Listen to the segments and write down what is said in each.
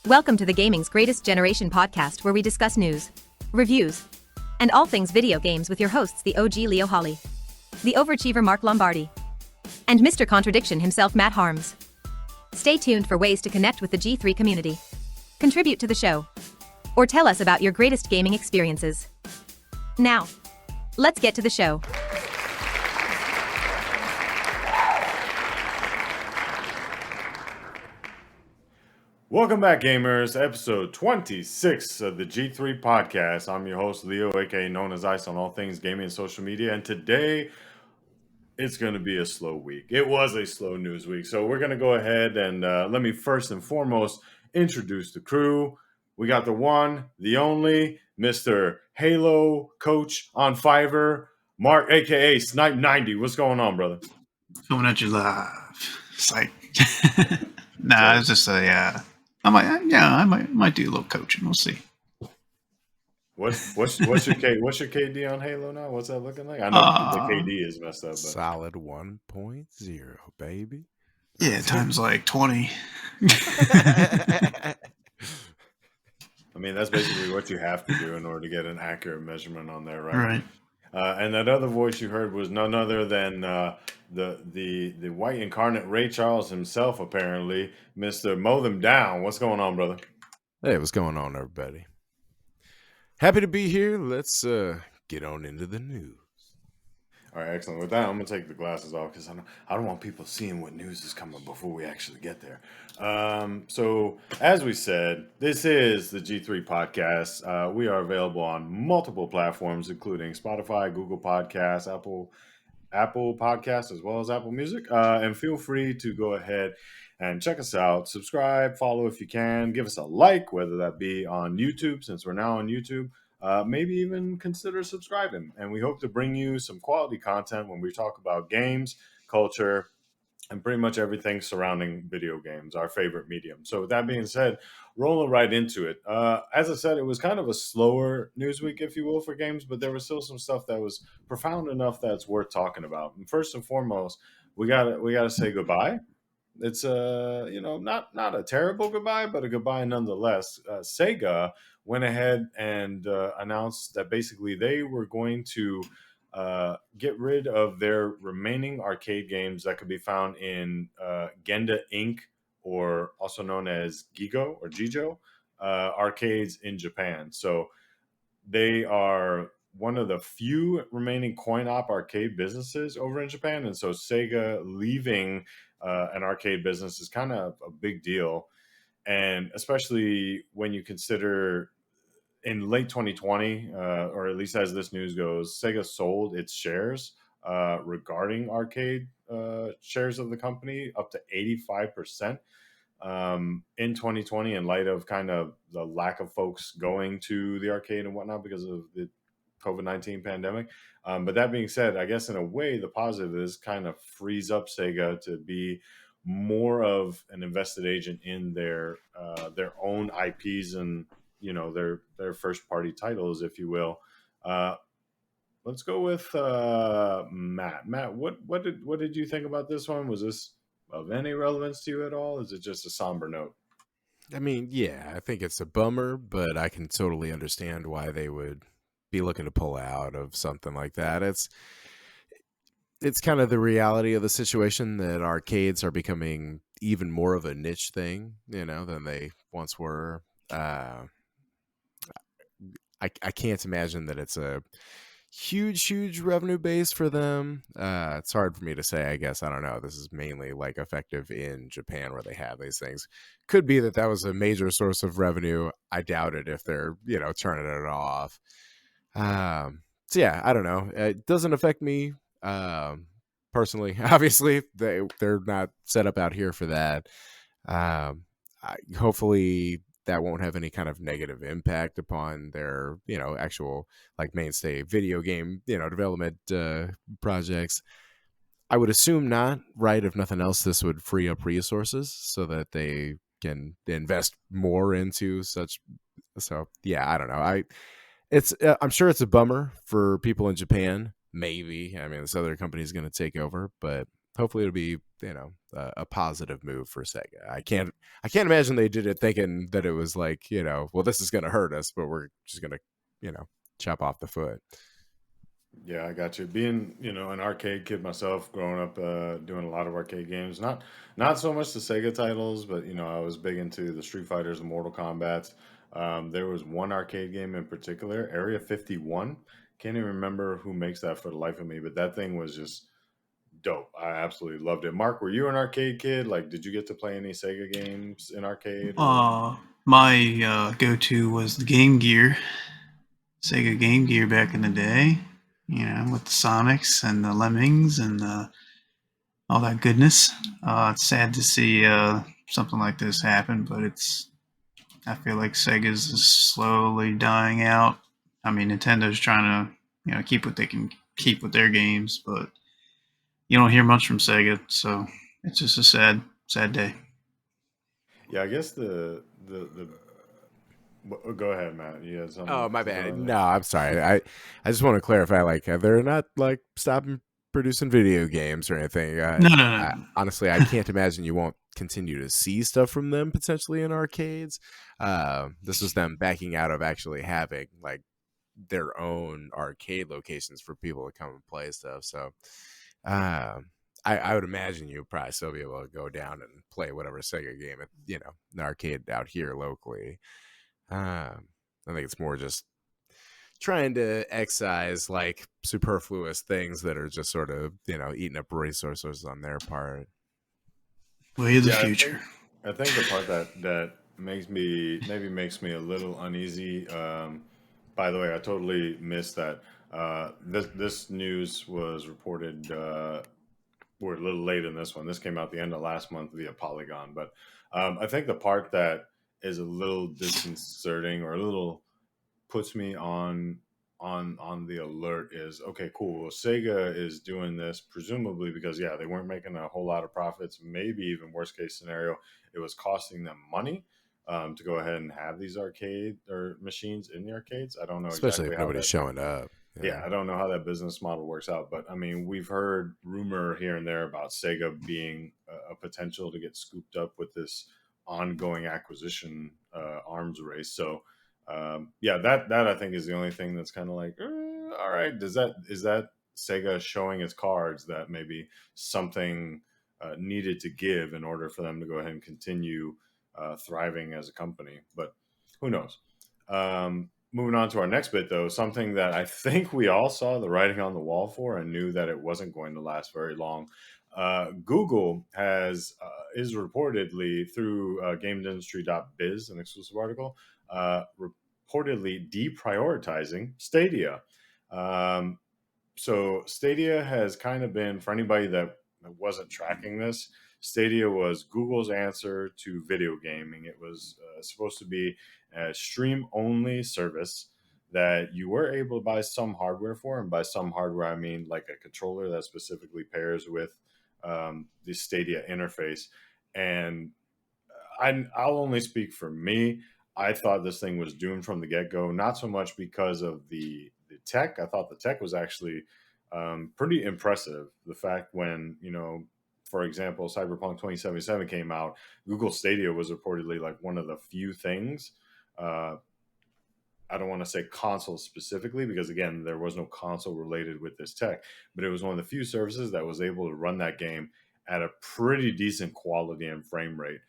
Welcome to the Gaming's Greatest Generation podcast, where we discuss news, reviews, and all things video games with your hosts, the OG Leo Hawley, the overachiever Mark Lombardi, and Mr. Contradiction himself, Matt Harms. Stay tuned for ways to connect with the G3 community, contribute to the show, or tell us about your greatest gaming experiences. Now, let's get to the show. Welcome back, gamers. Episode 26 of the G3 podcast. I'm your host, Leo, aka known as Ice on all things gaming and social media. And today, it's going to be a slow week. It was a slow news week. So we're going to go ahead and let me first and foremost introduce the crew. We got the one, the only, Mr. Halo Coach on Fiverr, Mark, aka Snipe90. What's going on, brother? Coming at you live. Psych. Nah, it's just I might do a little coaching. We'll see. What's your KD on Halo now? What's that looking like? I know the KD is messed up. But. Solid 1.0, baby. Yeah, times like 20. I mean, that's basically what you have to do in order to get an accurate measurement on there, right? Right. And that other voice you heard was none other than the white incarnate Ray Charles himself, apparently, Mr. MowThemDown. What's going on, brother? Hey, what's going on, everybody? Happy to be here. Let's get on into the news. All right, excellent. With that, I'm going to take the glasses off because I don't want people seeing what news is coming before we actually get there. So, as we said, this is the G3 podcast. We are available on multiple platforms, including Spotify, Google Podcasts, Apple Podcasts, as well as Apple Music. And feel free to go ahead and check us out. Subscribe, follow if you can. Give us a like, whether that be on YouTube, since we're now on YouTube. Maybe even consider subscribing. And we hope to bring you some quality content when we talk about games, culture, and pretty much everything surrounding video games, our favorite medium. So with that being said, rolling right into it. As I said, it was kind of a slower news week, if you will, for games, but there was still some stuff that was profound enough that's worth talking about. And first and foremost, we gotta say goodbye. It's not a terrible goodbye, but a goodbye nonetheless. Sega went ahead and announced that basically they were going to get rid of their remaining arcade games that could be found in Genda Inc., or also known as Gigo or Gijo arcades in Japan. So they are one of the few remaining coin-op arcade businesses over in Japan. And so Sega leaving an arcade business is kind of a big deal. And especially when you consider in late 2020, or at least as this news goes, Sega sold its shares regarding arcade shares of the company up to 85% in 2020 in light of kind of the lack of folks going to the arcade and whatnot because of the COVID-19 pandemic. But that being said, I guess in a way, the positive is kind of frees up Sega to be more of an invested agent in their own IPs and their first party titles, if you will. Let's go with Matt. Matt, what did you think about this one? Was this of any relevance to you at all? Is it just a somber note? I mean, yeah, I think it's a bummer, but I can totally understand why they would be looking to pull out of something like that. It's kind of the reality of the situation that arcades are becoming even more of a niche thing, than they once were. I can't imagine that it's a huge revenue base for them. It's hard for me to say, I guess. I don't know. This is mainly like effective in Japan where they have these things. Could be that was a major source of revenue. I doubt it if they're, turning it off. So yeah, I don't know. It doesn't affect me personally. Obviously, they're not set up out here for that. Hopefully that won't have any kind of negative impact upon their, actual like mainstay video game, development projects. I would assume not, right? If nothing else, this would free up resources so that they can invest more into such. So yeah, I don't know. I'm sure it's a bummer for people in Japan. Maybe, I mean, this other company is going to take over, but hopefully it'll be a positive move for Sega. I can't imagine they did it thinking that it was like, well, this is going to hurt us, but we're just going to chop off the foot. Yeah, I got you. Being, an arcade kid myself, growing up, doing a lot of arcade games. Not so much the Sega titles, but I was big into the Street Fighters and Mortal Kombat's. There was one arcade game in particular, Area 51. Can't even remember who makes that for the life of me, but that thing was just dope. I absolutely loved it. Mark, were you an arcade kid? Like, did you get to play any Sega games in arcade or? My go-to was the Game Gear, Sega Game Gear back in the day. With the Sonics and the Lemmings and all that goodness. It's sad to see something like this happen, but I feel like Sega's is slowly dying out. I mean, Nintendo's trying to, keep what they can keep with their games, but you don't hear much from Sega, so it's just a sad day. Yeah, I guess go ahead, Matt. You had Oh, something my to throw bad. in No, there? I'm sorry. I just want to clarify, like, they're not like stopping producing video games or anything. No, no, no, no. Honestly, I can't imagine you won't continue to see stuff from them potentially in arcades. This was them backing out of actually having like their own arcade locations for people to come and play stuff. So, I would imagine you'll probably still be able to go down and play whatever Sega game at an arcade out here locally. I think it's more just trying to excise like superfluous things that are just sort of eating up resources on their part. Way of the Yeah, future. I think the part that makes me a little uneasy. By the way, I totally missed that. This news was reported. We're a little late in this one. This came out the end of last month via Polygon, but I think the part that is a little disconcerting or a little puts me on the alert is okay, cool. Well, Sega is doing this presumably because they weren't making a whole lot of profits. Maybe even worst case scenario, it was costing them money to go ahead and have these arcade or machines in the arcades. I don't know Especially exactly if how nobody's that. showing up. Yeah, I don't know how that business model works out, but I mean, we've heard rumor here and there about Sega being a potential to get scooped up with this ongoing acquisition arms race. So, that I think is the only thing that's kind of like, all right, is that Sega showing its cards that maybe something needed to give in order for them to go ahead and continue thriving as a company? But who knows? Moving on to our next bit, though, something that I think we all saw the writing on the wall for and knew that it wasn't going to last very long. Google is reportedly through GamesIndustry.biz, an exclusive article, reportedly deprioritizing Stadia. Um, so Stadia has kind of been, for anybody that wasn't tracking this, Stadia was Google's answer to video gaming. It was supposed to be a stream only service that you were able to buy some hardware for. And by some hardware, I mean like a controller that specifically pairs with the Stadia interface. And I'll only speak for me. I thought this thing was doomed from the get go, not so much because of the tech. I thought the tech was actually pretty impressive. The fact when, for example, Cyberpunk 2077 came out, Google Stadia was reportedly like one of the few things. Uh, I don't want to say console specifically because again, there was no console related with this tech, but it was one of the few services that was able to run that game at a pretty decent quality and frame rate.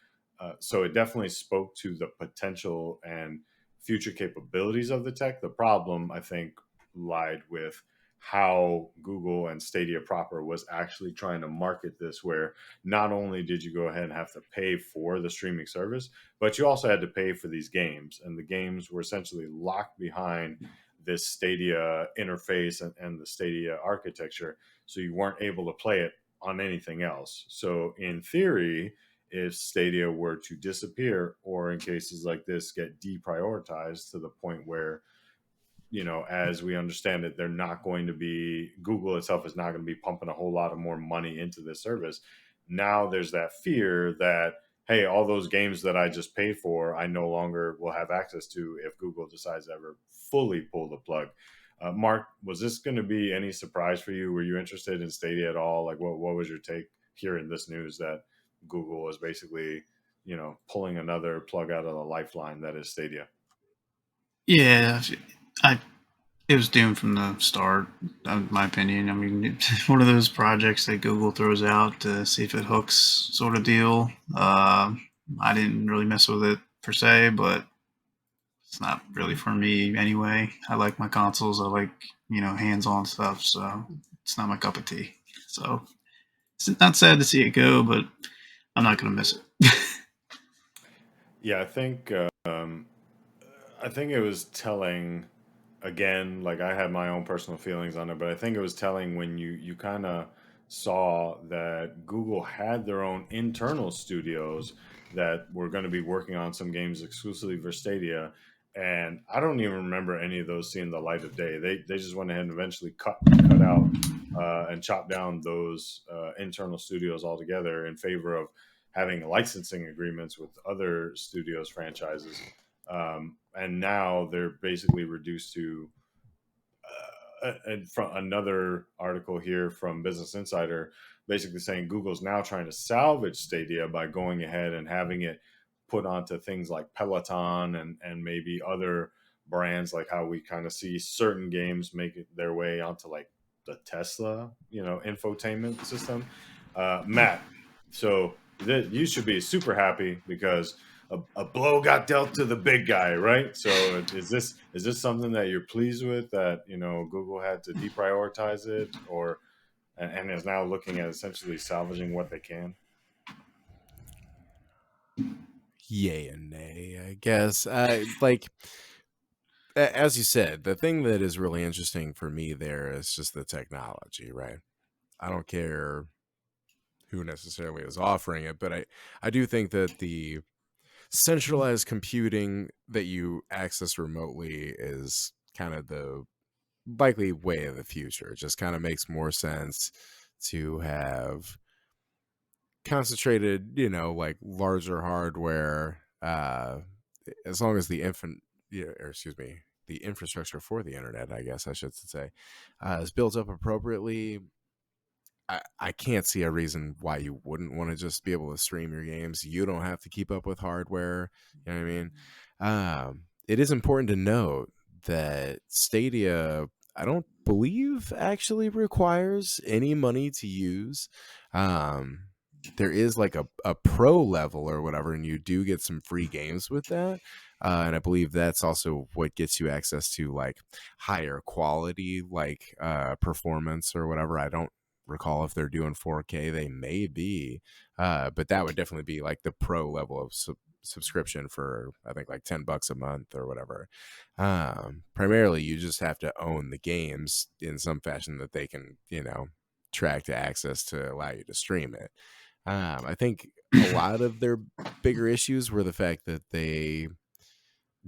So it definitely spoke to the potential and future capabilities of the tech. The problem, I think, lied with how Google and Stadia proper was actually trying to market this, where not only did you go ahead and have to pay for the streaming service, but you also had to pay for these games. And the games were essentially locked behind this Stadia interface and the Stadia architecture. So you weren't able to play it on anything else. So, in theory, if Stadia were to disappear or in cases like this get deprioritized to the point where as we understand it, they're not going to be, Google itself is not going to be pumping a whole lot of more money into this service. Now there's that fear that, hey, all those games that I just paid for, I no longer will have access to if Google decides to ever fully pull the plug. Mark, was this going to be any surprise for you? Were you interested in Stadia at all? Like, what was your take hearing this news that Google is basically, pulling another plug out of the lifeline that is Stadia. Yeah, it was doomed from the start, in my opinion. I mean, it's one of those projects that Google throws out to see if it hooks, sort of deal. I didn't really mess with it per se, but it's not really for me anyway. I like my consoles. I like, hands-on stuff, so it's not my cup of tea. So it's not sad to see it go, but I'm not going to miss it. Yeah, I think it was telling. Again, like I had my own personal feelings on it, but I think it was telling when you kind of saw that Google had their own internal studios that were going to be working on some games exclusively for Stadia, and I don't even remember any of those seeing the light of day. They just went ahead and eventually cut out and chopped down those internal studios altogether in favor of having licensing agreements with other studios franchises. And now they're basically reduced to and from another article here from Business Insider, basically saying Google's now trying to salvage Stadia by going ahead and having it put onto things like Peloton and maybe other brands, like how we kind of see certain games make it their way onto like the Tesla, infotainment system. Matt, so you should be super happy because a blow got dealt to the big guy, right? So is this something that you're pleased with, that Google had to deprioritize it, or and is now looking at essentially salvaging what they can? Yay and nay, I guess. Like as you said, the thing that is really interesting for me there is just the technology, right? I don't care who necessarily is offering it, but I do think that the centralized computing that you access remotely is kind of the likely way of the future. It just kind of makes more sense to have concentrated, like larger hardware, as long as the the infrastructure for the internet, I guess I should say, is built up appropriately. I can't see a reason why you wouldn't want to just be able to stream your games. You don't have to keep up with hardware. You know what I mean? It is important to note that Stadia, I don't believe, actually requires any money to use. There is like a pro level or whatever, and you do get some free games with that. And I believe that's also what gets you access to like higher quality, like performance or whatever. I don't recall if they're doing 4K. They may be, but that would definitely be like the pro level of subscription for, I think, like $10 a month or whatever. Primarily, you just have to own the games in some fashion that they can, track to access to allow you to stream it. I think a lot of their bigger issues were the fact that they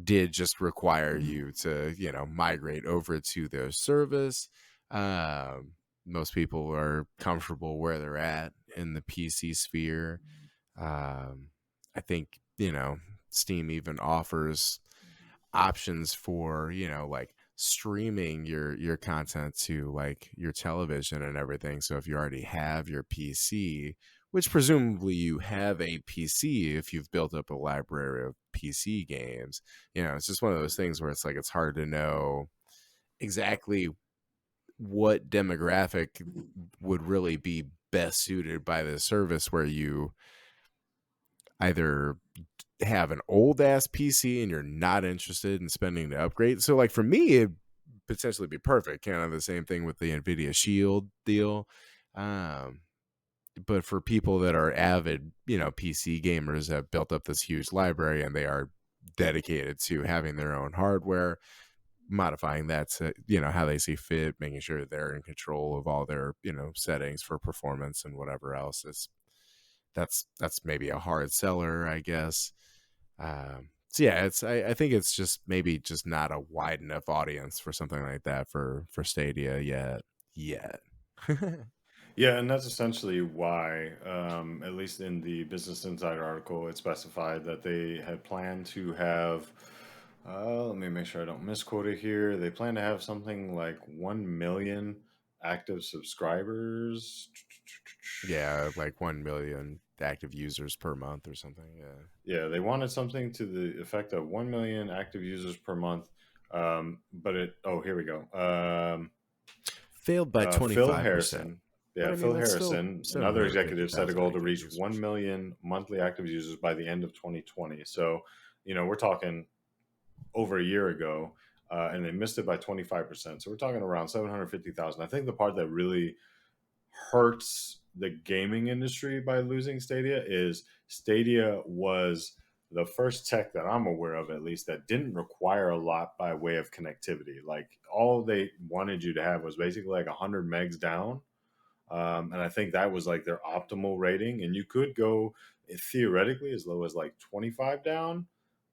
did just require you to, migrate over to their service. Most people are comfortable where they're at in the PC sphere. I think, Steam even offers options for, like streaming your content to like your television and everything. So if you already have your PC, which presumably you have a PC if you've built up a library of PC games, it's just one of those things where it's like it's hard to know exactly what demographic would really be best suited by the service, where you either have an old ass PC and you're not interested in spending to upgrade. So like for me, it potentially be perfect. Kind of the same thing with the Nvidia Shield deal. But for people that are avid, PC gamers, have built up this huge library and they are dedicated to having their own hardware, modifying that to, how they see fit, making sure they're in control of all their, settings for performance and whatever else is, that's maybe a hard seller, I guess. So yeah, I think it's just maybe just not a wide enough audience for something like that for Stadia yet. Yeah, and that's essentially why, at least in the Business Insider article, it specified that they had planned to have, let me make sure I don't misquote it here. They plan to have something like 1 million active subscribers Yeah, like 1 million active users per month or something. Yeah. Yeah, they wanted something to the effect of 1 million active users per month. Here we go. Failed by Phil 25%. Harrison. But Yeah, I mean, Phil that's Harrison, still another executive, set a 750,000 goal to active reach users. 1 million monthly active users by the end of 2020. So, we're talking over a year ago, and they missed it by 25%. So we're talking around 750,000. I think the part that really hurts the gaming industry by losing Stadia is Stadia was the first tech that I'm aware of, at least, that didn't require a lot by way of connectivity. Like all they wanted you to have was basically like 100 megs down. And I think that was like their optimal rating. And you could go theoretically as low as like 25 down,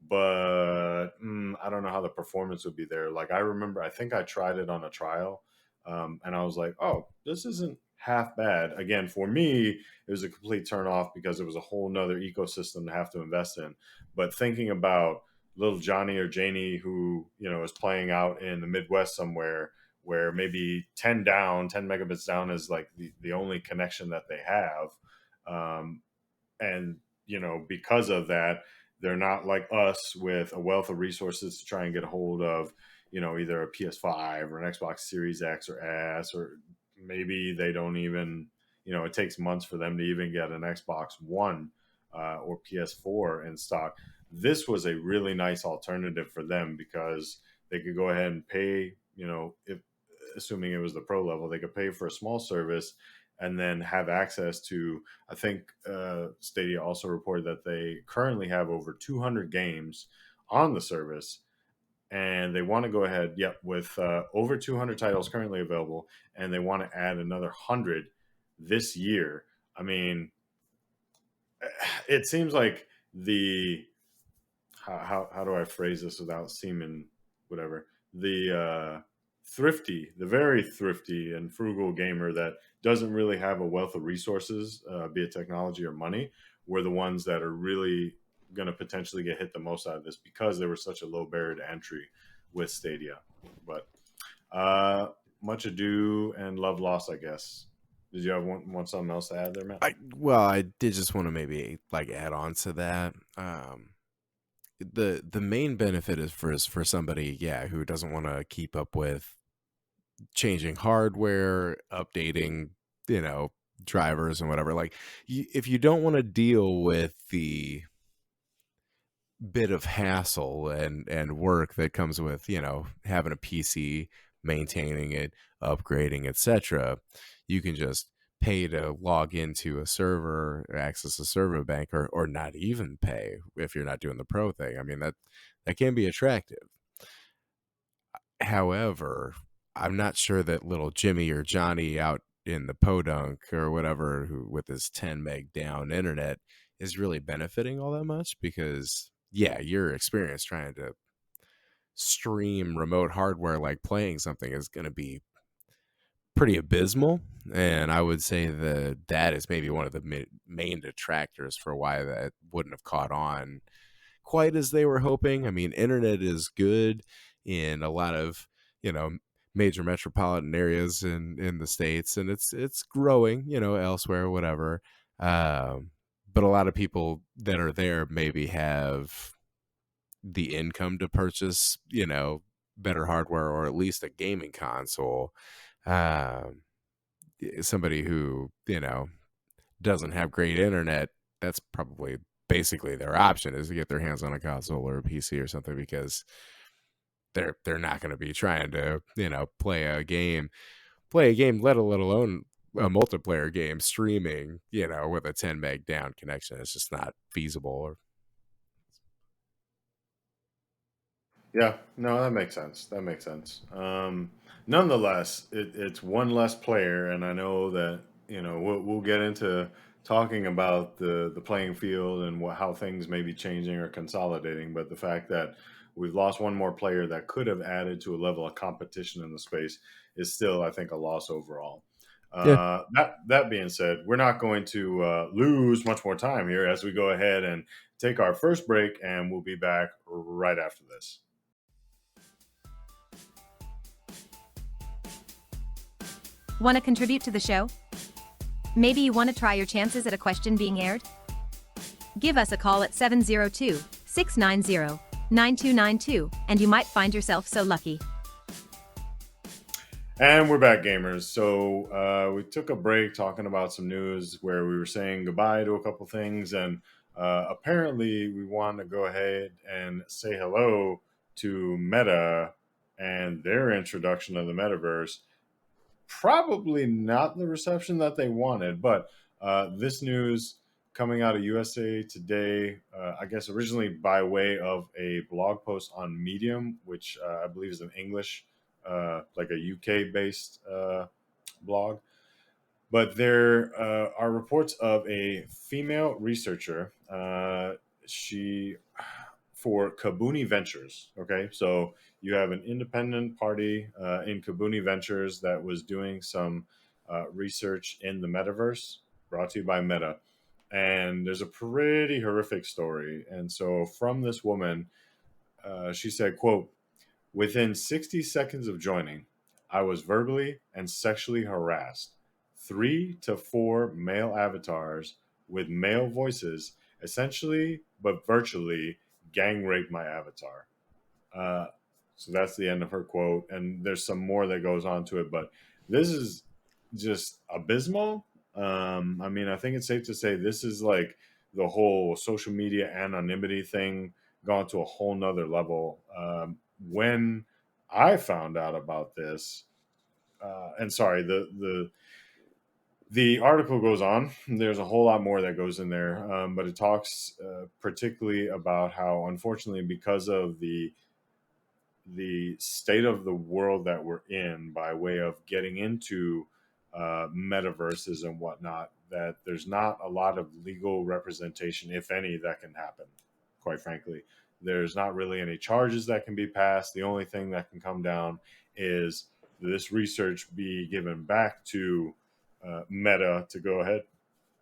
but I don't know how the performance would be there. Like I remember, I think I tried it on a trial, and I was like, oh, this isn't half bad. Again, for me, it was a complete turn off because it was a whole nother ecosystem to have to invest in. But thinking about little Johnny or Janie who, is playing out in the Midwest somewhere where maybe 10 megabits down is like the only connection that they have. And because of that, they're not like us with a wealth of resources to try and get a hold of either a PS5 or an Xbox Series X or S, or maybe they don't even, it takes months for them to even get an Xbox One or PS4 in stock. This was a really nice alternative for them because they could go ahead and pay, if assuming it was the pro level, they could pay for a small service and then have access to, I think Stadia also reported that they currently have over 200 games on the service, and they want to go ahead, with over 200 titles currently available, and they want to add another 100 this year. I mean, it seems like how do I phrase this without seeming whatever, the very thrifty and frugal gamer that doesn't really have a wealth of resources, be it technology or money, were the ones that are really going to potentially get hit the most out of this because there was such a low barrier to entry with Stadia. But much ado and love lost, I guess. Did you have want something else to add there, Matt? I did just want to maybe like add on to that. The main benefit is for somebody, who doesn't want to keep up with changing hardware, updating, drivers and whatever. Like, if you don't want to deal with the bit of hassle and work that comes with, having a PC, maintaining it, upgrading, etc., you can just pay to log into a server or access a server bank, or not even pay if you're not doing the pro thing. I mean, that can be attractive. However, I'm not sure that little Jimmy or Johnny out in the podunk or whatever, who with his 10 meg down internet, is really benefiting all that much, because your experience trying to stream remote hardware like playing something is going to be pretty abysmal. And I would say that is maybe one of the main detractors for why that wouldn't have caught on quite as they were hoping. I mean, internet is good in a lot of, major metropolitan areas in the States, and it's growing, elsewhere, whatever. But a lot of people that are there maybe have the income to purchase, better hardware, or at least a gaming console. Somebody who, doesn't have great internet, that's probably basically their option, is to get their hands on a console or a PC or something, because they're not going to be trying to, play a game, let alone a multiplayer game streaming, with a 10 meg down connection. It's just not feasible. Yeah, no, that makes sense. That makes sense. Nonetheless, it's one less player, and I know that we'll get into talking about the playing field and how things may be changing or consolidating. But the fact that we've lost one more player that could have added to a level of competition in the space is still, I think, a loss overall. Yeah. That being said, we're not going to lose much more time here as we go ahead and take our first break, and we'll be back right after this. Want to contribute to the show? Maybe you want to try your chances at a question being aired? Give us a call at 702-690-9292 and you might find yourself so lucky. And we're back, gamers. So we took a break talking about some news where we were saying goodbye to a couple things, and apparently we want to go ahead and say hello to Meta and their introduction of the metaverse. Probably not the reception that they wanted, but this news coming out of USA Today, I guess originally by way of a blog post on Medium, which I believe is an English, like a UK based blog. But there are reports of a female researcher. She for Kabuni Ventures. Okay, so you have an independent party in Kabuni Ventures that was doing some research in the metaverse, brought to you by Meta. And there's a pretty horrific story. And so from this woman, she said, "Quote: Within 60 seconds of joining, I was verbally and sexually harassed. 3 to 4 male avatars with male voices, essentially but virtually, gang raped my avatar." Uh, so that's the end of her quote. And there's some more that goes on to it, but this is just abysmal. I mean, I think it's safe to say this is like the whole social media anonymity thing gone to a whole nother level. When I found out about this, and sorry, the article goes on. There's a whole lot more that goes in there, but it talks particularly about how, unfortunately, because of the state of the world that we're in, by way of getting into metaverses and whatnot, that there's not a lot of legal representation, if any, that can happen. Quite frankly, there's not really any charges that can be passed. The only thing that can come down is this research be given back to Meta to go ahead,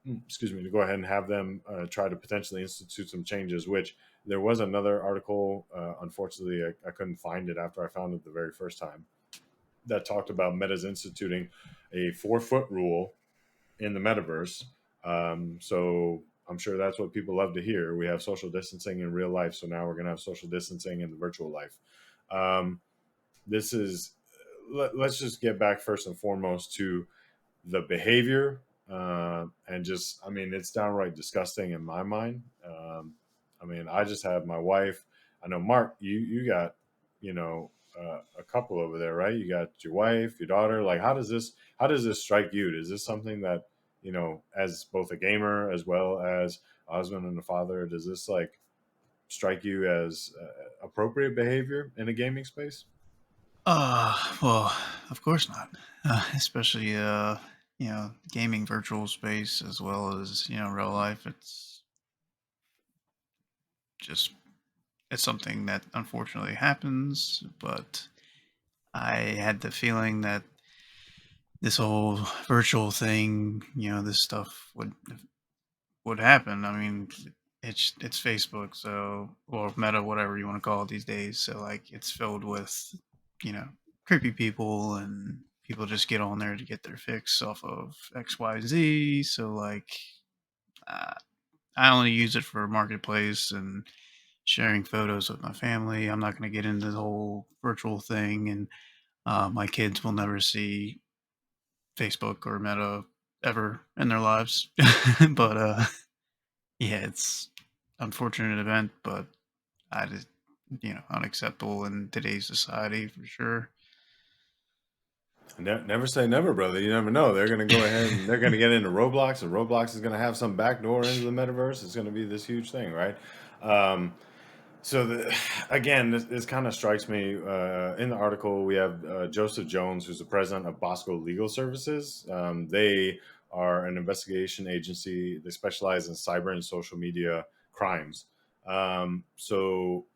to go ahead and have them try to potentially institute some changes. Which there was another article, unfortunately, I couldn't find it after I found it the very first time, that talked about Meta's instituting a 4-foot rule in the metaverse. So I'm sure that's what people love to hear. We have social distancing in real life, so now we're going to have social distancing in the virtual life. This is, let's just get back first and foremost to the behavior, and just, I mean, it's downright disgusting in my mind. I mean, I just have my wife. I know, Mark, you got, a couple over there, right? You got your wife, your daughter. Like, how does this strike you? Is this something that, as both a gamer as well as a husband and a father, does this like strike you as appropriate behavior in a gaming space? Well, of course not. Especially, gaming virtual space as well as, real life. Just, it's something that unfortunately happens, but I had the feeling that this whole virtual thing, this stuff would happen. I mean, it's Facebook, so, or Meta, whatever you want to call it these days. So like, it's filled with, you know, creepy people, and people just get on there to get their fix off of X, Y, Z. So like, uh, I only use it for marketplace and sharing photos with my family. I'm not going to get into the whole virtual thing, and my kids will never see Facebook or Meta ever in their lives. But yeah, it's unfortunate event, but I just, unacceptable in today's society for sure. Never say never, brother. You never know. They're going to go ahead and they're going to get into Roblox, and Roblox is going to have some backdoor into the metaverse. It's going to be this huge thing, right? Um, Again, this kind of strikes me. In the article, we have Joseph Jones, who's the president of Bosco Legal Services. They are an investigation agency. They specialize in cyber and social media crimes. So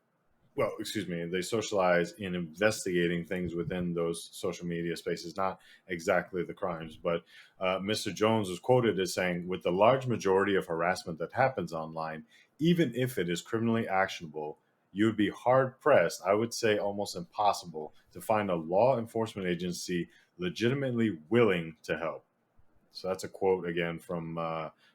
well, excuse me, they socialize in investigating things within those social media spaces, not exactly the crimes. But Mr. Jones was quoted as saying, with the large majority of harassment that happens online, even if it is criminally actionable, you would be hard pressed, I would say almost impossible, to find a law enforcement agency legitimately willing to help. So that's a quote again from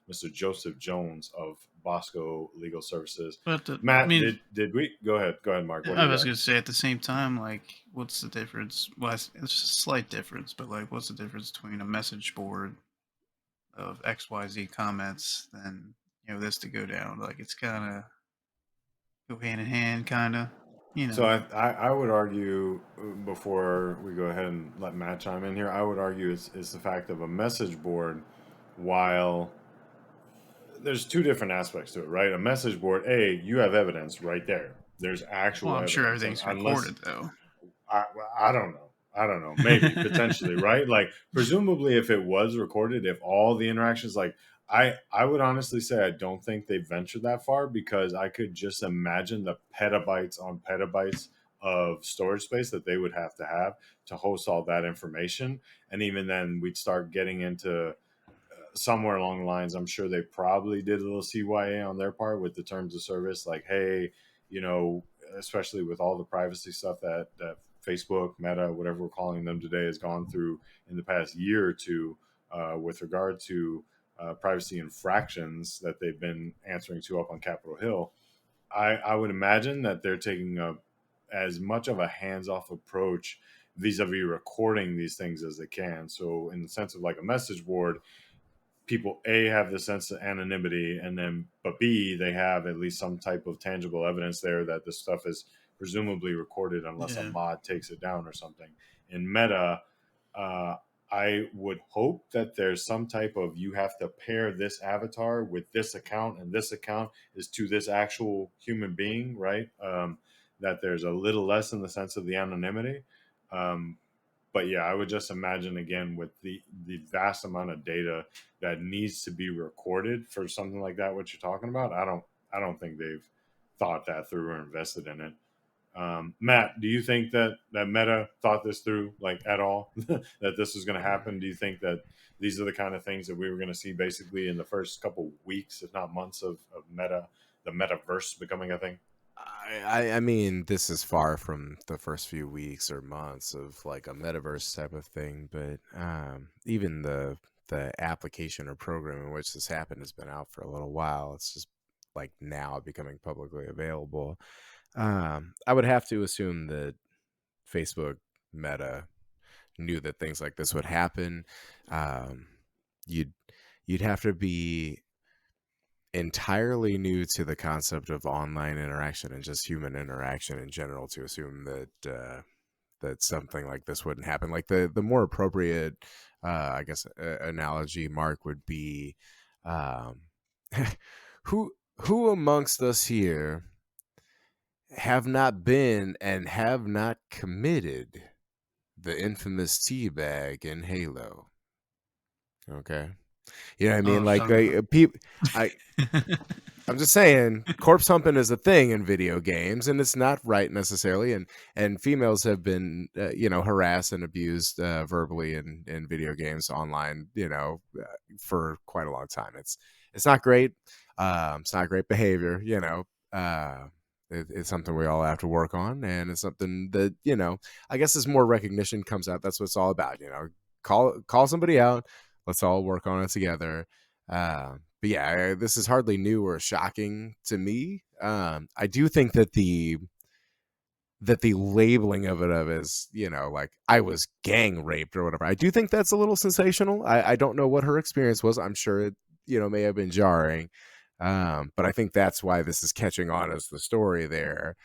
Mr. Joseph Jones of Bosco Legal Services. But I Matt, mean, did we go ahead? Go ahead, Mark. What do I you was got? gonna say at the same time, like, what's the difference? Well, it's just a slight difference, but like, what's the difference between a message board of XYZ comments than this to go down? Like, it's kind of go hand in hand, kind of. So I would argue before we go ahead and let Matt chime in here, I would argue it's the fact of a message board. While there's two different aspects to it, right? A message board, you have evidence right there. There's Well, actual I'm sure evidence, and everything's unless recorded though. I, I don't know. I don't know. Maybe potentially, right? Like presumably, if it was recorded, if all the interactions, like I would honestly say I don't think they ventured that far because I could just imagine the petabytes on petabytes of storage space that they would have to host all that information, and even then we'd start getting into somewhere along the lines, I'm sure they probably did a little CYA on their part with the terms of service, like, hey, you know, especially with all the privacy stuff that Facebook, Meta, whatever we're calling them today, has gone through in the past year or two with regard to privacy infractions that they've been answering to up on Capitol Hill. I would imagine that they're taking as much of a hands-off approach vis-a-vis recording these things as they can. So in the sense of like a message board, people have the sense of anonymity, and then but b, they have at least some type of tangible evidence there that this stuff is presumably recorded unless a Yeah. mod takes it down or something. In Meta, uh, I would hope that there's some type of, you have to pair this avatar with this account, and this account is to this actual human being, right? That there's a little less in the sense of the anonymity. um, but yeah, I would just imagine again with the vast amount of data that needs to be recorded for something like that, what you're talking about. I don't think they've thought that through or invested in it. Matt, do you think that Meta thought this through like at all? That this was going to happen? Do you think that these are the kind of things that we were going to see basically in the first couple weeks, if not months, of Meta, the Metaverse becoming a thing? I mean, this is far from the first few weeks or months of like a metaverse type of thing, but even the application or program in which this happened has been out for a little while. It's just like now becoming publicly available. I would have to assume that Facebook, Meta knew that things like this would happen. Um, you'd you'd have to be entirely new to the concept of online interaction and just human interaction in general to assume that that something like this wouldn't happen. Like the more appropriate, I guess, analogy, Mark, would be, um, who amongst us here have not been and have not committed the infamous teabag in Halo? Okay, you know what I Oh, mean? if you're Like, talking people, I about. I'm just saying, corpse humping is a thing in video games, and it's not right necessarily. And females have been, harassed and abused verbally in video games online, for quite a long time. It's not great. It's not great behavior. It's something we all have to work on, and it's something that I guess as more recognition comes out, that's what it's all about. Call somebody out. Let's all work on it together. But yeah, this is hardly new or shocking to me. I do think that the labeling of it is, like I was gang raped or whatever. I do think that's a little sensational. I don't know what her experience was. I'm sure it, may have been jarring. But I think that's why this is catching on as the story there.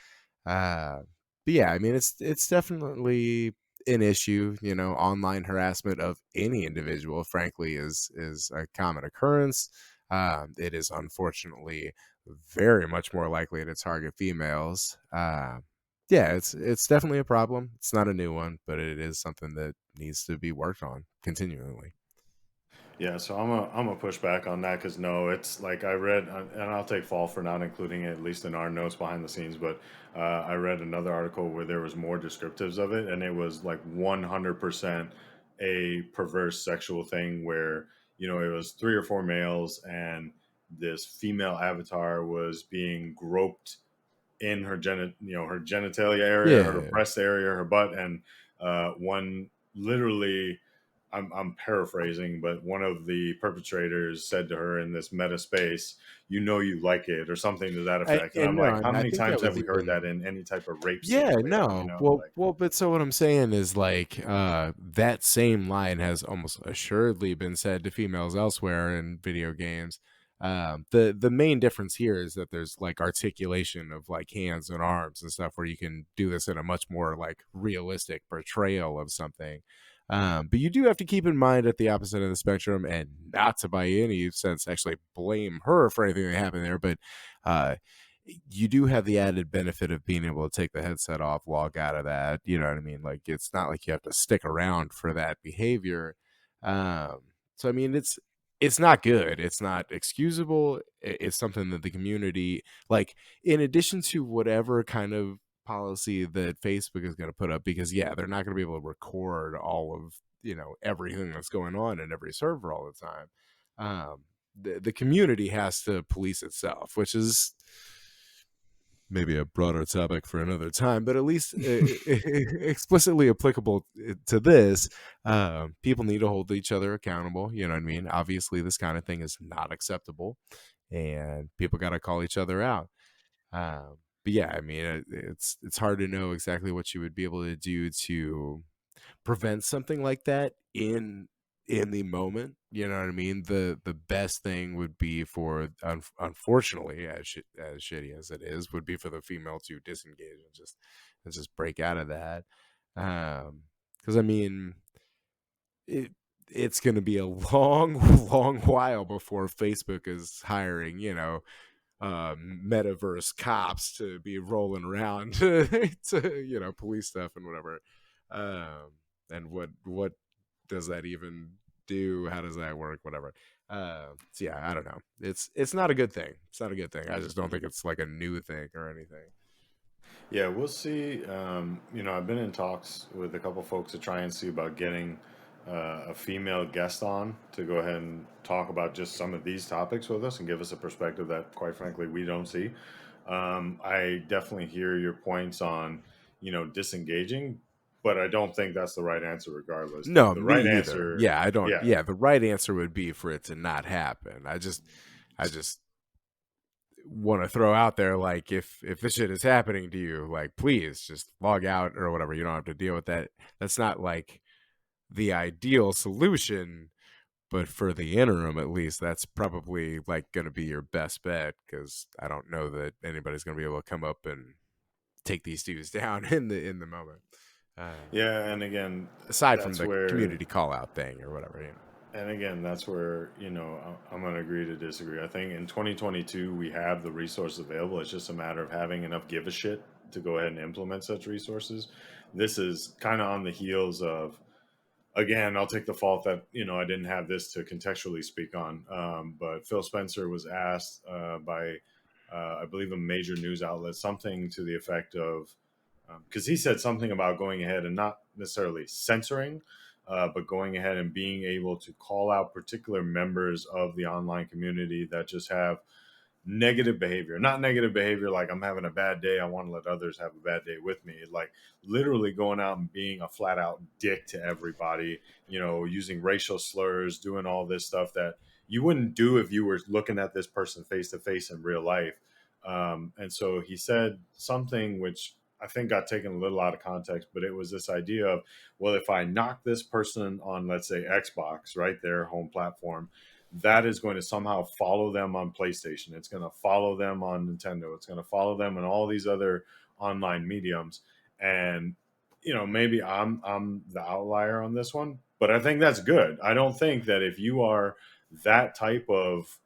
Uh, but yeah, I mean, it's definitely an issue. Online harassment of any individual, frankly, is a common occurrence. It is unfortunately very much more likely to target females. Yeah, it's definitely a problem. It's not a new one, but it is something that needs to be worked on continually. Yeah, so I'm a push back on that because no, it's like I read, and I'll take fall for not including it, at least in our notes behind the scenes. But I read another article where there was more descriptives of it, and it was like 100% a perverse sexual thing where it was three or four males, and this female avatar was being groped in her genitalia area, her Yeah. breast area, her butt, and one literally I'm paraphrasing, but one of the perpetrators said to her in this meta space, "You know you like it," or something to that effect. And I'm No, like, I how mean, I many think that times have was we heard that even. in any type of rape Yeah, scenario? no. Well, but so what I'm saying is like that same line has almost assuredly been said to females elsewhere in video games. The main difference here is that there's like articulation of like hands and arms and stuff where you can do this in a much more like realistic portrayal of something. But you do have to keep in mind at the opposite of the spectrum, and not to by any sense actually blame her for anything that happened there, but uh, you do have the added benefit of being able to take the headset off, log out of that. You know what I mean? Like it's not like you have to stick around for that behavior. Um, so I mean, it's not good. It's not excusable. It's something that the community, like, in addition to whatever kind of policy that Facebook is going to put up, because yeah, they're not going to be able to record all of everything that's going on in every server all the time. The community has to police itself, which is maybe a broader topic for another time, but at least explicitly applicable to this. People need to hold each other accountable. You know what I mean? Obviously, this kind of thing is not acceptable, and people got to call each other out. But yeah, I mean, it's hard to know exactly what you would be able to do to prevent something like that in the moment. You know what I mean? The best thing would be for, unfortunately, as shitty as it is, would be for the female to disengage and just break out of that. Because I mean, it it's going to be a long long while before Facebook is hiring metaverse cops to be rolling around to police stuff and whatever. And what does that even do? How does that work? Whatever. So yeah, I don't know. It's not a good thing. It's not a good thing. I just don't think it's like a new thing or anything. Yeah, we'll see. I've been in talks with a couple folks to try and see about getting a female guest on to go ahead and talk about just some of these topics with us and give us a perspective that, quite frankly, we don't see. I definitely hear your points on, disengaging, but I don't think that's the right answer regardless. No, The me right either. answer, Yeah, I don't. yeah, Yeah, the right answer would be for it to not happen. I just want to throw out there, like, if this shit is happening to you, like, please just log out or whatever. You don't have to deal with that. That's not like the ideal solution, but for the interim, at least, that's probably like going to be your best bet, because I don't know that anybody's going to be able to come up and take these dudes down in the moment. yeah. And again, Aside from that's the where community call out thing or whatever. And again, that's where, I'm going to agree to disagree. I think in 2022, we have the resources available. It's just a matter of having enough give a shit to go ahead and implement such resources. This is kind of on the heels of, again, I'll take the fault that, I didn't have this to contextually speak on. But Phil Spencer was asked by, I believe, a major news outlet, something to the effect of, because he said something about going ahead and not necessarily censoring, but going ahead and being able to call out particular members of the online community that just have negative behavior. Not negative behavior like I'm having a bad day, I want to let others have a bad day with me. Like literally going out and being a flat out dick to everybody, using racial slurs, doing all this stuff that you wouldn't do if you were looking at this person face to face in real life. And so he said something which I think got taken a little out of context, but it was this idea of, well, if I knock this person on, let's say, Xbox, right, their home platform, that is going to somehow follow them on PlayStation. It's going to follow them on Nintendo. It's going to follow them on all these other online mediums. And maybe I'm the outlier on this one, but I think that's good. I don't think that if you are that type of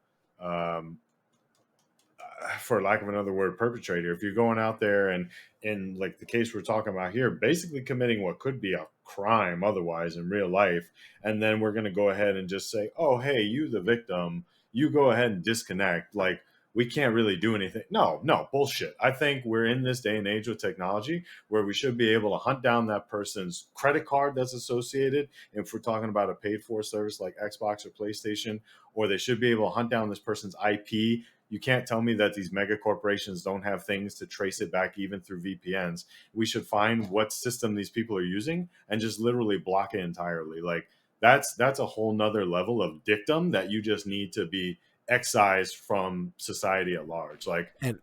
for lack of another word, perpetrator, if you're going out there and in like the case we're talking about here, basically committing what could be a crime otherwise in real life, and then we're going to go ahead and just say, oh, hey, you the victim, you go ahead and disconnect, like we can't really do anything. No, bullshit. I think we're in this day and age with technology where we should be able to hunt down that person's credit card that's associated, if we're talking about a paid for service like Xbox or PlayStation, or they should be able to hunt down this person's IP. You can't tell me that these mega corporations don't have things to trace it back even through VPNs. We should find what system these people are using and just literally block it entirely. Like that's a whole nother level of dictum that you just need to be excised from society at large. Like, And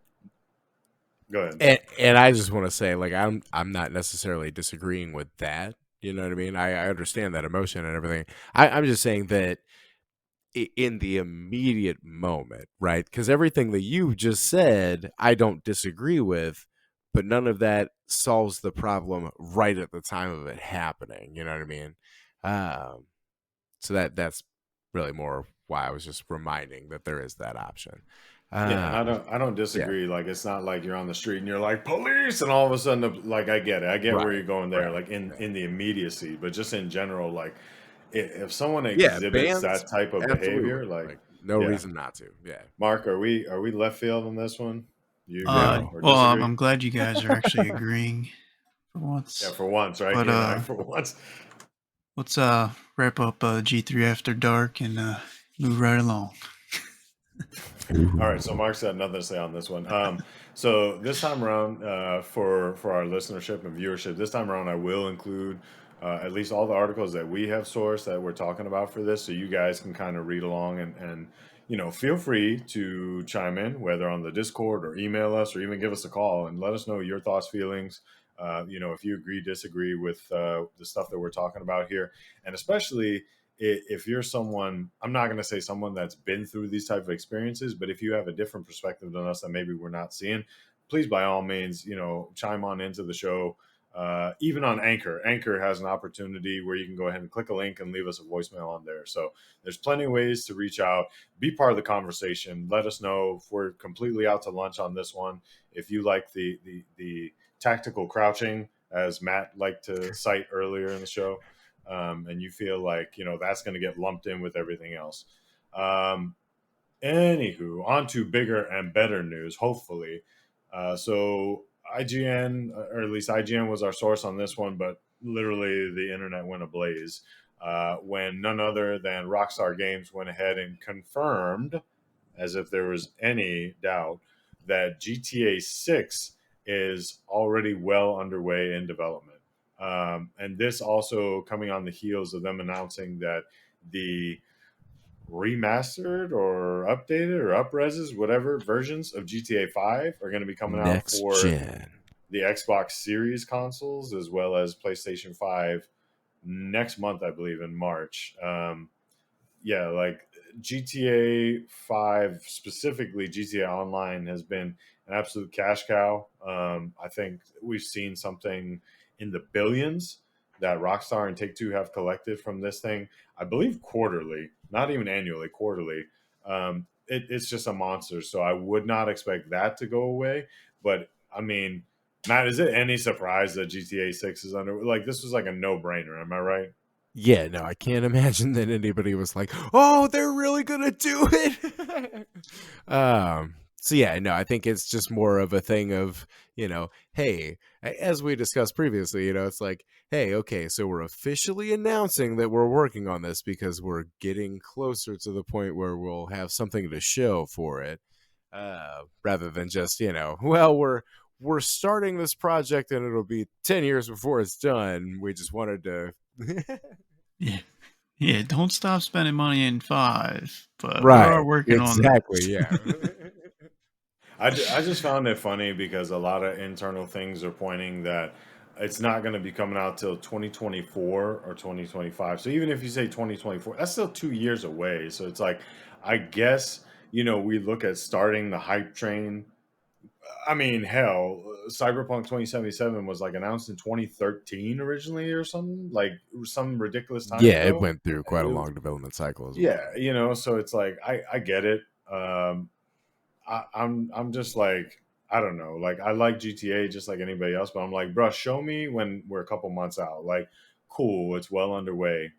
go ahead. and I just want to say, like, I'm not necessarily disagreeing with that. You know what I mean? I understand that emotion and everything. I'm just saying that in the immediate moment, right? Because everything that you just said, I don't disagree with, but none of that solves the problem right at the time of it happening. You know what I mean? Um, so that's really more why I was just reminding that there is that option. Yeah, and Um, I don't yeah, disagree. Like, it's not like you're on the street and you're like police, and all of a sudden, like, I get it. I get where right, you're going there. right. Like, in Yeah. in the immediacy, but just in general, like, if someone Yeah, exhibits bands, that type of absolutely. behavior, like, Like, no yeah, reason not to. Yeah. Mark, are we left field on this one? You agree No. or Well, disagree? I'm glad you guys are actually agreeing for Yeah, once. for once, right? But You and I, for once. let's wrap up G3 After Dark and move right along. All right, so Mark's got nothing to say on this one. So this time around, for our listenership and viewership, this time around I will include at least all the articles that we have sourced that we're talking about for this, so you guys can kind of read along and feel free to chime in, whether on the Discord or email us or even give us a call and let us know your thoughts, feelings. If you agree, disagree with the stuff that we're talking about here, and especially if you're someone, I'm not going to say someone that's been through these type of experiences, but if you have a different perspective than us that maybe we're not seeing, please by all means, chime on into the show. Even on Anchor has an opportunity where you can go ahead and click a link and leave us a voicemail on there. So there's plenty of ways to reach out, be part of the conversation. Let us know if we're completely out to lunch on this one. If you like the tactical crouching, as Matt liked to cite earlier in the show, and you feel like that's going to get lumped in with everything else. Um, Anywho, on to bigger and better news. Hopefully, so IGN, or at least IGN was our source on this one, but literally the internet went ablaze when none other than Rockstar Games went ahead and confirmed, as if there was any doubt, that GTA 6 is already well underway in development. And this also coming on the heels of them announcing that the remastered or updated or upreses, whatever versions of GTA 5 are going to be coming out Next for gen. the Xbox Series consoles as well as PlayStation 5 next month, I believe, in March. Yeah, like GTA 5, specifically GTA Online, has been an absolute cash cow. I think we've seen something in the billions that Rockstar and Take Two have collected from this thing. I believe quarterly, not even annually, quarterly. It's just a monster. So I would not expect that to go away. But I mean, Matt, is it any surprise that GTA 6 is under? Like, this was like a no brainer. Am I right? Yeah, no, I can't imagine that anybody was like, "Oh, they're really gonna do it." So yeah, no, I think it's just more of a thing of, hey, as we discussed previously, it's like, hey, okay, so we're officially announcing that we're working on this because we're getting closer to the point where we'll have something to show for it, rather than just, well, we're starting this project and it'll be 10 years before it's done. We just wanted to. Yeah. Yeah, don't stop spending money in 5, but we Right. are working on Exactly. this. Yeah. I just found it funny because a lot of internal things are pointing that it's not going to be coming out till 2024 or 2025. So even if you say 2024, that's still 2 years away. So it's like, I guess, we look at starting the hype train. I mean, hell, Cyberpunk 2077 was like announced in 2013 originally or something, like some ridiculous time Yeah, it ago. went through quite a long development cycle as Yeah, well. so it's like I get it. I'm just like, I don't know. Like, I like GTA just like anybody else, but I'm like, bruh, show me when we're a couple months out. Like, cool, it's well underway.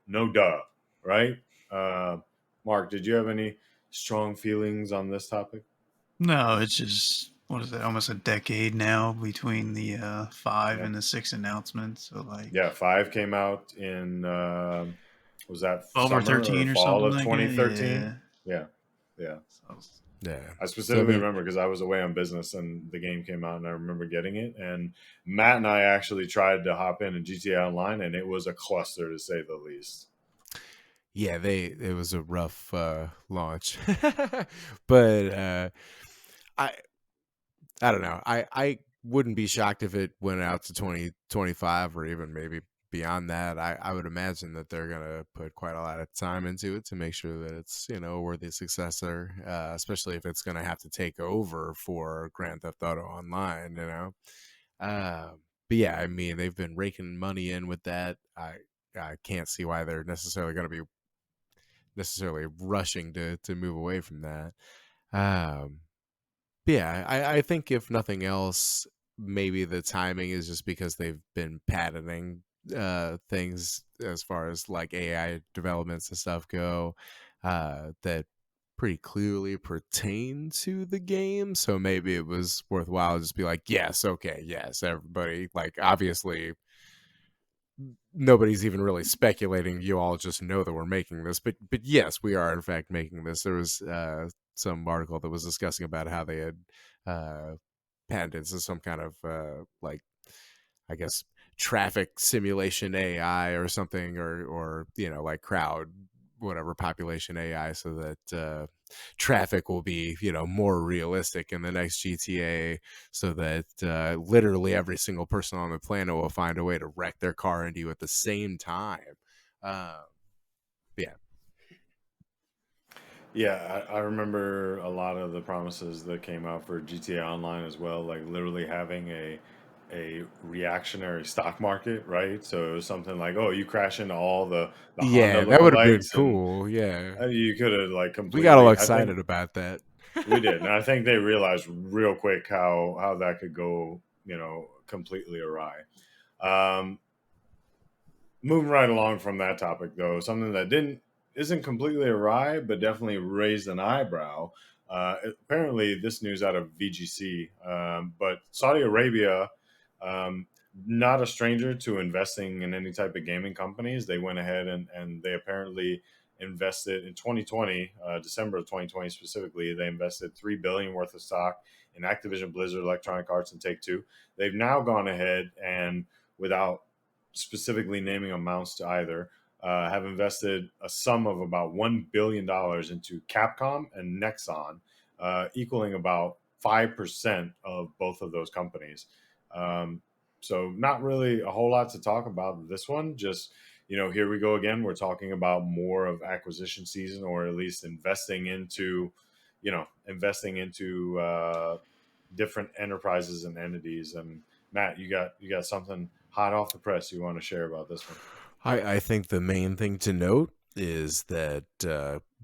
No duh, right? Uh, Mark, did you have any strong feelings on this topic? No, it's just, what is it, almost a decade now between the 5 Yeah, and the 6 announcements. So, like, yeah. 5 came out in was that 12 or summer or 13 or fall something of like that. 2013? Yeah. Yeah, yeah. So, Yeah. I So I specifically mean, remember because I was away on business and the game came out, and I remember getting it. And Matt and I actually tried to hop in GTA Online, and it was a cluster to say the least. yeah, it was a rough launch, but I I don't know. I wouldn't be shocked if it went out to 2025 or even maybe beyond that. I would imagine that they're gonna put quite a lot of time into it to make sure that it's, you know, a worthy successor, especially if it's gonna have to take over for Grand Theft Auto Online. You know, uh, but yeah, I mean they've been raking money in with that. I can't see why they're necessarily going to be necessarily rushing to move away from that. Um, yeah, I think if nothing else, maybe the timing is just because they've been patenting things as far as like AI developments and stuff go, that pretty clearly pertain to the game. So maybe it was worthwhile to just be like, yes, okay, yes, everybody. Like obviously nobody's even really speculating. You all just know that we're making this, but yes, we are in fact making this. There was some article that was discussing about how they had uh, patented some kind of like, I guess, traffic simulation AI or something, or you know, like crowd whatever population AI, so that traffic will be, you know, more realistic in the next GTA, so that literally every single person on the planet will find a way to wreck their car into you at the same time. Uh, yeah, Yeah, I remember a lot of the promises that came out for GTA Online as well, like literally having a reactionary stock market, right? So it was something like, oh, you crash into all the Honda yeah, that would have been lookalikes, and cool. Yeah, you could have like we got all completely. I think excited about that. we did, and I think they realized real quick how that could go, completely awry. Um, Moving right along from that topic, though, something that didn't isn't completely awry, but definitely raised an eyebrow. Apparently, this news out of VGC, but Saudi Arabia, um, not a stranger to investing in any type of gaming companies. They went ahead and they apparently invested in 2020, December of 2020 specifically. They invested $3 billion worth of stock in Activision, Blizzard, Electronic Arts, and Take Two. They've now gone ahead and, without specifically naming amounts to either, have invested a sum of about $1 billion into Capcom and Nexon, equaling about 5% of both of those companies. Um, so, not really a whole lot to talk about this one. Just, here we go again. We're talking about more of acquisition season, or at least investing into different enterprises and entities. And Matt, you got something hot off the press you want to share about this one? I think the main thing to note is that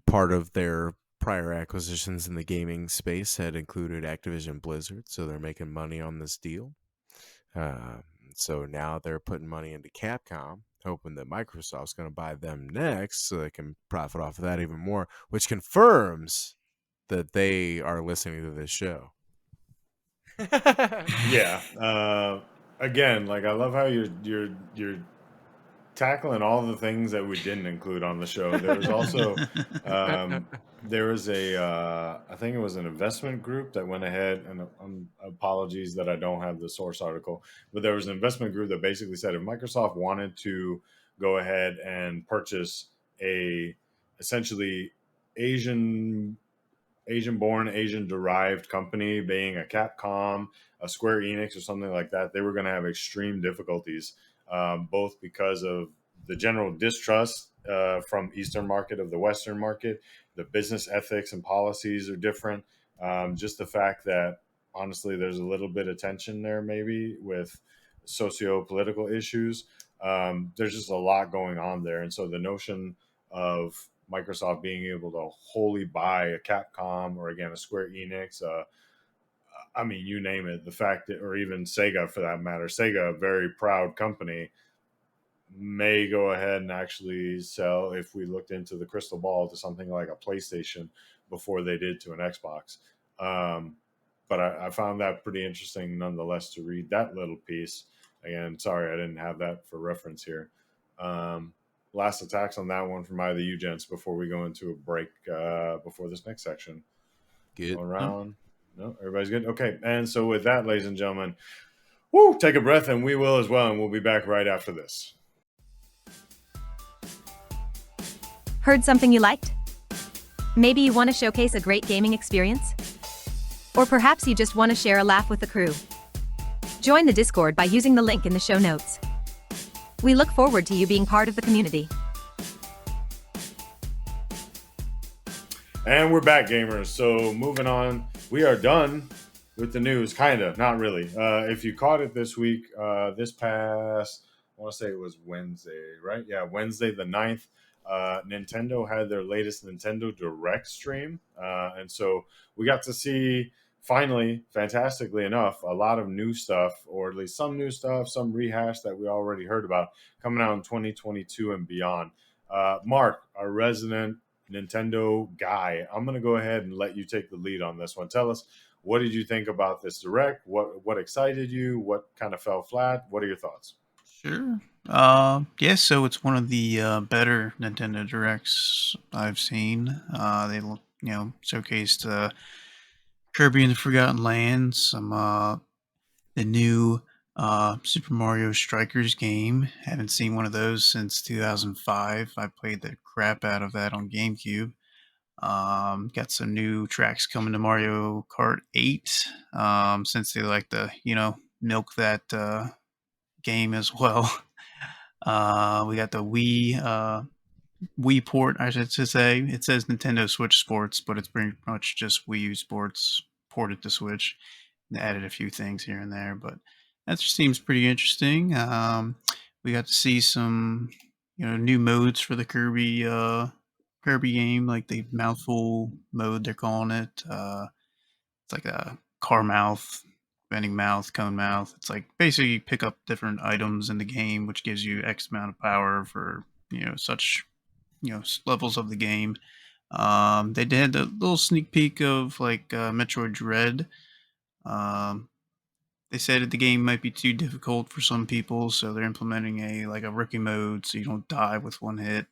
part of their prior acquisitions in the gaming space had included Activision Blizzard, so they're making money on this deal. Uh, so now they're putting money into Capcom, hoping that Microsoft's going to buy them next so they can profit off of that even more, which confirms that they are listening to this show. Yeah. Again, like, I love how you're tackling all the things that we didn't include on the show. There was also um, there was I think it was an investment group that went ahead, and apologies that I don't have the source article, but there was an investment group that basically said if Microsoft wanted to go ahead and purchase a essentially Asian Asian born, Asian derived company, being a Capcom, a Square Enix, or something like that, they were going to have extreme difficulties, both because of the general distrust from Eastern market of the Western market. The business ethics and policies are different. Just the fact that, honestly, there's a little bit of tension there, maybe with socio-political issues. There's just a lot going on there. And so the notion of Microsoft being able to wholly buy a Capcom, or again a Square Enix, I mean, you name it, the fact that, or even Sega for that matter, Sega, a very proud company, may go ahead and actually sell, if we looked into the crystal ball, to something like a PlayStation before they did to an Xbox. Um, but I found that pretty interesting nonetheless to read that little piece. Again, sorry I didn't have that for reference here. Um, Last attacks on that one from either you gents before we go into a break before this next section. Good. All around. No, everybody's good. Okay, and so with that, ladies and gentlemen, woo, take a breath, and we will as well, and we'll be back right after this. Heard something you liked? Maybe you want to showcase a great gaming experience? Or perhaps you just want to share a laugh with the crew. Join the Discord by using the link in the show notes. We look forward to you being part of the community. And we're back, gamers. So moving on, we are done with the news, kind of, not really. If you caught it this week, this past, I want to say it was Wednesday, right? Yeah, Wednesday the 9th, Nintendo had their latest Nintendo Direct stream. And so we got to see, finally, fantastically enough, a lot of new stuff, or at least some new stuff, some rehash that we already heard about coming out in 2022 and beyond. Mark, our resident Nintendo guy, I'm going to go ahead and let you take the lead on this one. Tell us, what did you think about this Direct? What excited you? What kind of fell flat? What are your thoughts? Sure. Yeah, so it's one of the better Nintendo Directs I've seen. They showcased Kirby and the Forgotten Land, some the new Super Mario Strikers game. Haven't seen one of those since 2005. I played the crap out of that on GameCube. Got some new tracks coming to Mario Kart 8. Since they like to, milk that game as well. We got the Wii port, I should say. It says Nintendo Switch Sports, but it's pretty much just Wii U Sports ported to Switch. They added a few things here and there, but that just seems pretty interesting. We got to see some, new modes for the Kirby game, like the mouthful mode they're calling it. It's like a car mouth, bending mouth, cone mouth. It's like basically you pick up different items in the game, which gives you X amount of power for such levels of the game. They did a little sneak peek of like Metroid Dread. They said that the game might be too difficult for some people, so they're implementing a rookie mode, so you don't die with one hit.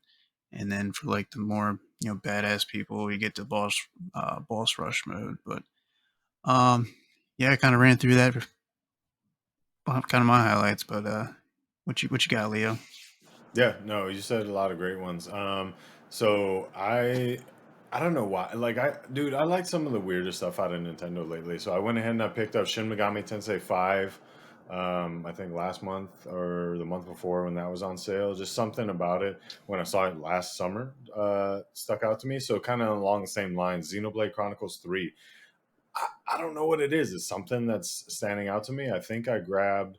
And then for like the more badass people, you get the boss rush mode. But yeah, I kind of ran through that for kind of my highlights. But what you got, Leo? Yeah, no, you said a lot of great ones. So I don't know why. Like dude, I like some of the weirder stuff out of Nintendo lately. So I went ahead and I picked up Shin Megami Tensei 5. I think last month or the month before when that was on sale. Just something about it when I saw it last summer stuck out to me. So kind of along the same lines, Xenoblade Chronicles 3. I don't know what it is. It's something that's standing out to me. I think I grabbed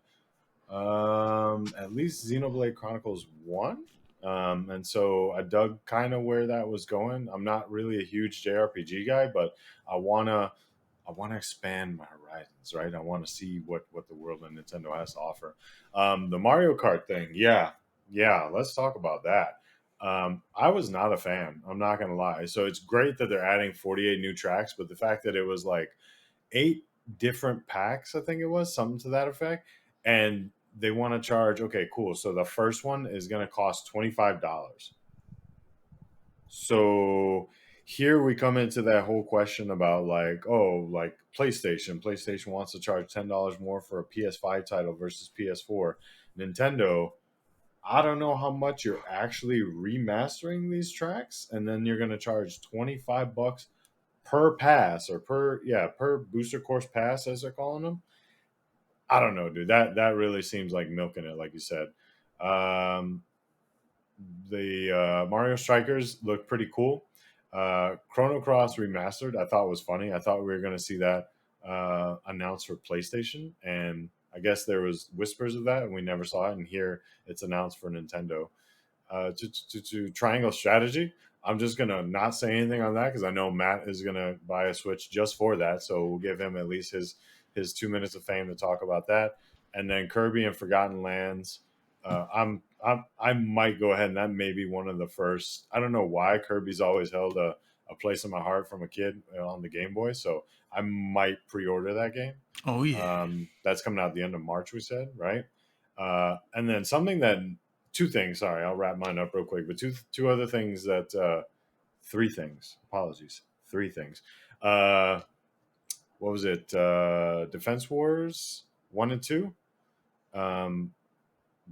at least Xenoblade Chronicles 1. And so I dug kind of where that was going. I'm not really a huge JRPG guy, but I wanna expand my horizons, right? I want to see what the world of Nintendo has to offer. The Mario Kart thing, yeah, let's talk about that. I was not a fan. I'm not gonna lie. So it's great that they're adding 48 new tracks, but the fact that it was like 8 different packs, I think it was something to that effect, and they want to charge. Okay, cool. So the first one is going to cost $25. So here we come into that whole question about like, oh, like PlayStation. PlayStation wants to charge $10 more for a PS5 title versus PS4. Nintendo, I don't know how much you're actually remastering these tracks, and then you're going to charge $25 per pass or per booster course pass as they're calling them. I don't know, dude. That really seems like milking it, like you said. Um, the Mario Strikers look pretty cool. Chrono Cross Remastered, I thought was funny. I thought we were going to see that announced for PlayStation, and I guess there was whispers of that, and we never saw it. And here it's announced for Nintendo. To Triangle Strategy, I'm just gonna not say anything on that because I know Matt is gonna buy a Switch just for that. So we'll give him at least his 2 minutes of fame to talk about that. And then Kirby and Forgotten Lands. I might go ahead and that may be one of the first. I don't know why Kirby's always held a place in my heart from a kid on the Game Boy. So I might pre-order that game. Oh yeah. That's coming out at the end of March, we said, right? And then something that two things. Sorry, I'll wrap mine up real quick. But two other things that three things. Apologies. Three things. What was it? Defense Wars 1 and 2. Um,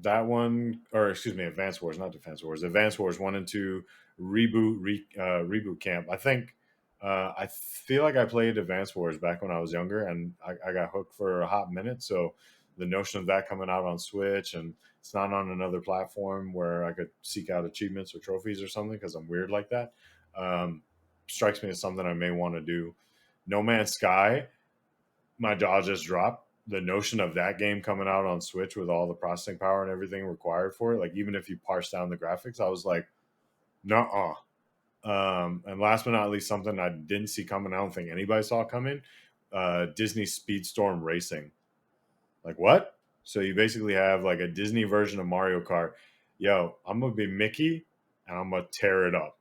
that one, or excuse me, Advance Wars, not Defense Wars. Advance Wars 1 and 2 reboot camp. I feel like I played Advance Wars back when I was younger, and I got hooked for a hot minute. So the notion of that coming out on Switch and it's not on another platform where I could seek out achievements or trophies or something because I'm weird like that, um, strikes me as something I may want to do. No Man's Sky, my jaw just dropped. The notion of that game coming out on Switch with all the processing power and everything required for it, like even if you parse down the graphics, I was like, no. And last but not least, something I didn't see coming, I don't think anybody saw coming, Disney Speedstorm Racing. Like, what? So you basically have like a Disney version of Mario Kart. Yo, I'm going to be Mickey and I'm going to tear it up.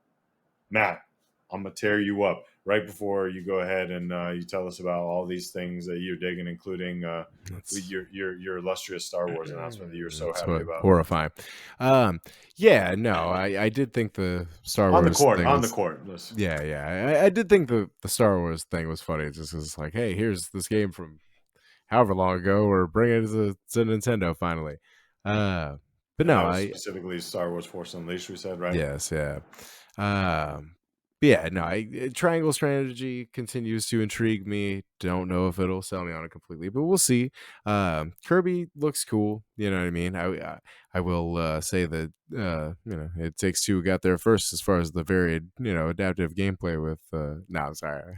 Matt, I'm going to tear you up right before you go ahead and you tell us about all these things that you're digging, including your illustrious Star Wars announcement that you were so happy about. Horrifying. Yeah, no, I did think the Star On Wars the court, thing on was, the court. Listen. yeah. I did think the Star Wars thing was funny. Just as like, hey, here's this game from however long ago, or bring it to Nintendo finally. But And no, that was specifically Star Wars Force Unleashed, we said, right? yes, yeah. But yeah, no, Triangle Strategy continues to intrigue me. Don't know if it'll sell me on it completely, but we'll see. Kirby looks cool. You know what I mean? I will say that It Takes Two got there first as far as the varied adaptive gameplay with. No, I'm sorry,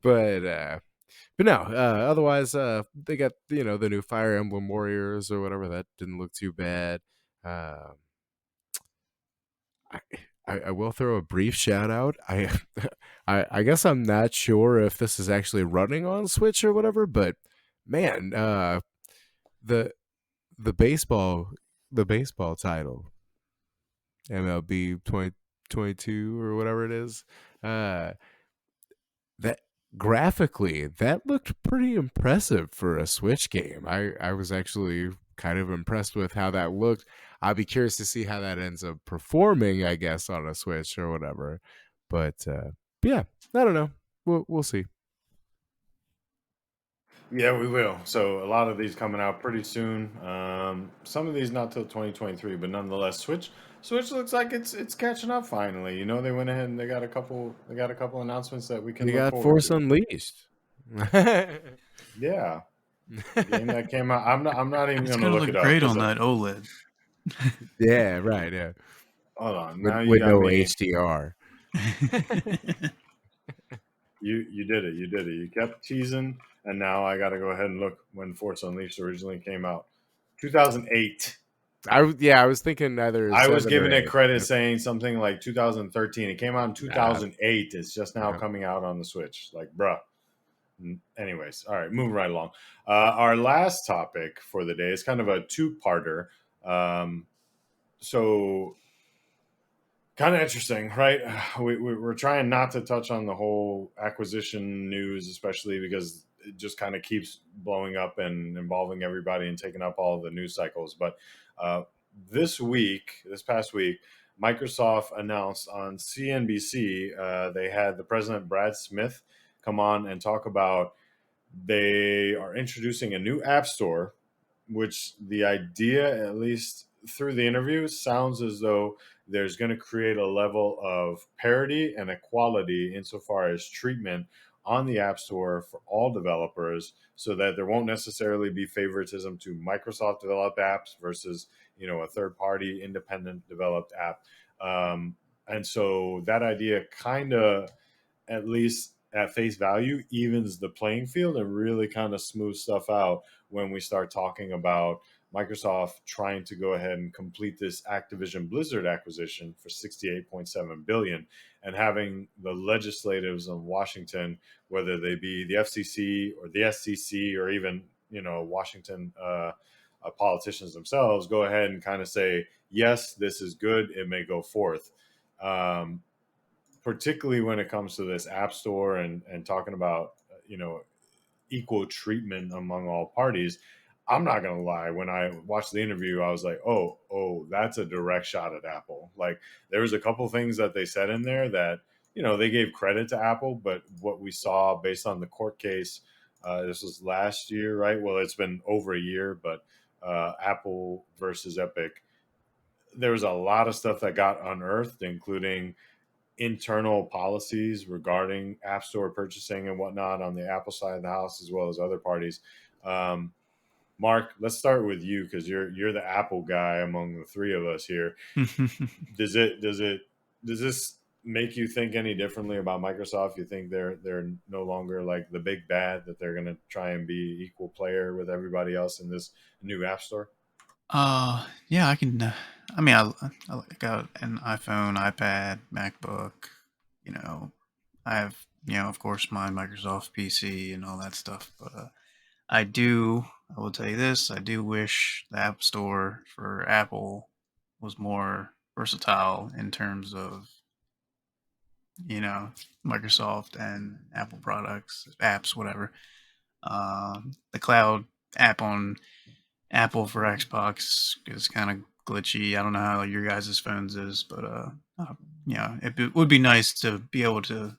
but. But no, otherwise, they got the new Fire Emblem Warriors or whatever. That didn't look too bad. Uh, I will throw a brief shout out. I guess I'm not sure if this is actually running on Switch or whatever, but man, the the baseball title, MLB 2022 or whatever it is, that graphically that looked pretty impressive for a Switch game. I was actually kind of impressed with how that looked. I'll be curious to see how that ends up performing, I guess, on a Switch or whatever. But yeah, I don't know. We'll see. Yeah, we will. So a lot of these coming out pretty soon. Some of these not till 2023, but nonetheless, Switch looks like it's catching up finally. They went ahead and they got a couple announcements that we can You look got forward Force to. Unleashed. Yeah, game that came out. I'm not even It's gonna gonna look look it up great because on that OLED. Yeah, right. Yeah, hold on. Now you with got no me. HDR. You did it. You did it. You kept teasing, and now I got to go ahead and look when Force Unleashed originally came out, 2008. I was thinking either I was 7 or giving it 8. credit saying something like 2013. It came out in Nah, 2008. It's just now nah. coming out on the Switch. Like, bruh. Anyways, all right, moving right along. Our last topic for the day is kind of a two-parter. So kind of interesting, right? We're trying not to touch on the whole acquisition news, especially because it just kind of keeps blowing up and involving everybody and taking up all the news cycles. But uh, this past week, Microsoft announced on CNBC, they had the president, Brad Smith, come on and talk about they are introducing a new app store, which the idea, at least through the interview, sounds as though there's going to create a level of parity and equality insofar as treatment on the App Store for all developers, so that there won't necessarily be favoritism to Microsoft developed apps versus a third party independent developed app. And so that idea kind of, at least at face value, evens the playing field and really kind of smooths stuff out when we start talking about Microsoft trying to go ahead and complete this Activision Blizzard acquisition for 68.7 billion, and having the legislatives of Washington, whether they be the FCC or the SCC or even Washington politicians themselves, go ahead and kind of say, yes, this is good, it may go forth. Particularly when it comes to this app store and talking about equal treatment among all parties. I'm not gonna lie, when I watched the interview, I was like, oh, that's a direct shot at Apple. Like, there was a couple things that they said in there that they gave credit to Apple, but what we saw based on the court case, this was last year, right? Well, it's been over a year, but Apple versus Epic, there was a lot of stuff that got unearthed, including internal policies regarding App Store purchasing and whatnot on the Apple side of the house, as well as other parties. Um, Mark, let's start with you because you're the Apple guy among the three of us here. Does this make you think any differently about Microsoft? You think they're no longer like the big bad, that they're going to try and be equal player with everybody else in this new App Store? Yeah, I can. I mean, I got an iPhone, iPad, MacBook. You know, I have, of course, my Microsoft PC and all that stuff. But I will tell you this, I do wish the App Store for Apple was more versatile in terms of, Microsoft and Apple products, apps, whatever. The cloud app on Apple for Xbox is kind of glitchy. I don't know how your guys' phones is, but it would be nice to be able to,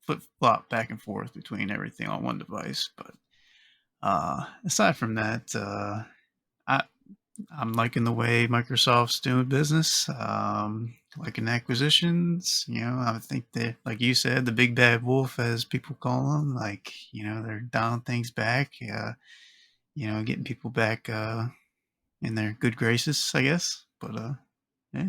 flip flop back and forth between everything on one device. But aside from that, I I'm liking the way Microsoft's doing business. Liking acquisitions. I think that, like you said, the big bad wolf, as people call them, like they're dialing things back. Getting people back in their good graces, I guess. But yeah.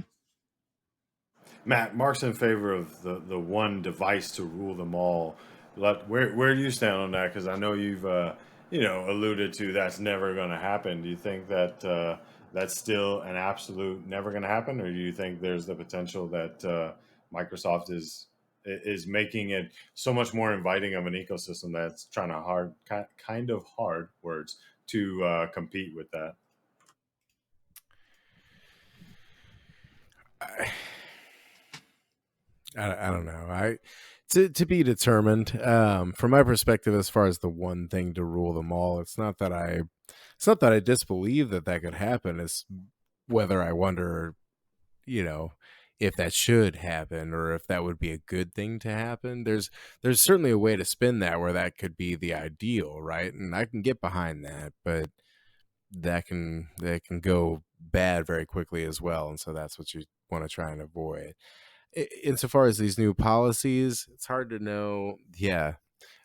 Matt, Mark's in favor of the one device to rule them all. Where do you stand on that? Because I know you've alluded to that's never going to happen. Do you think that that's still an absolute never going to happen, or do you think there's the potential that Microsoft is making it so much more inviting of an ecosystem that's trying to kind of hard words to compete with that? I don't know. To be determined. From my perspective, as far as the one thing to rule them all, it's not that I disbelieve that could happen. It's whether I wonder, you know, if that should happen or if that would be a good thing to happen. There's certainly a way to spin that where that could be the ideal, right? And I can get behind that, but that can go bad very quickly as well, and so that's what you want to try and avoid. Insofar as these new policies, it's hard to know. Yeah,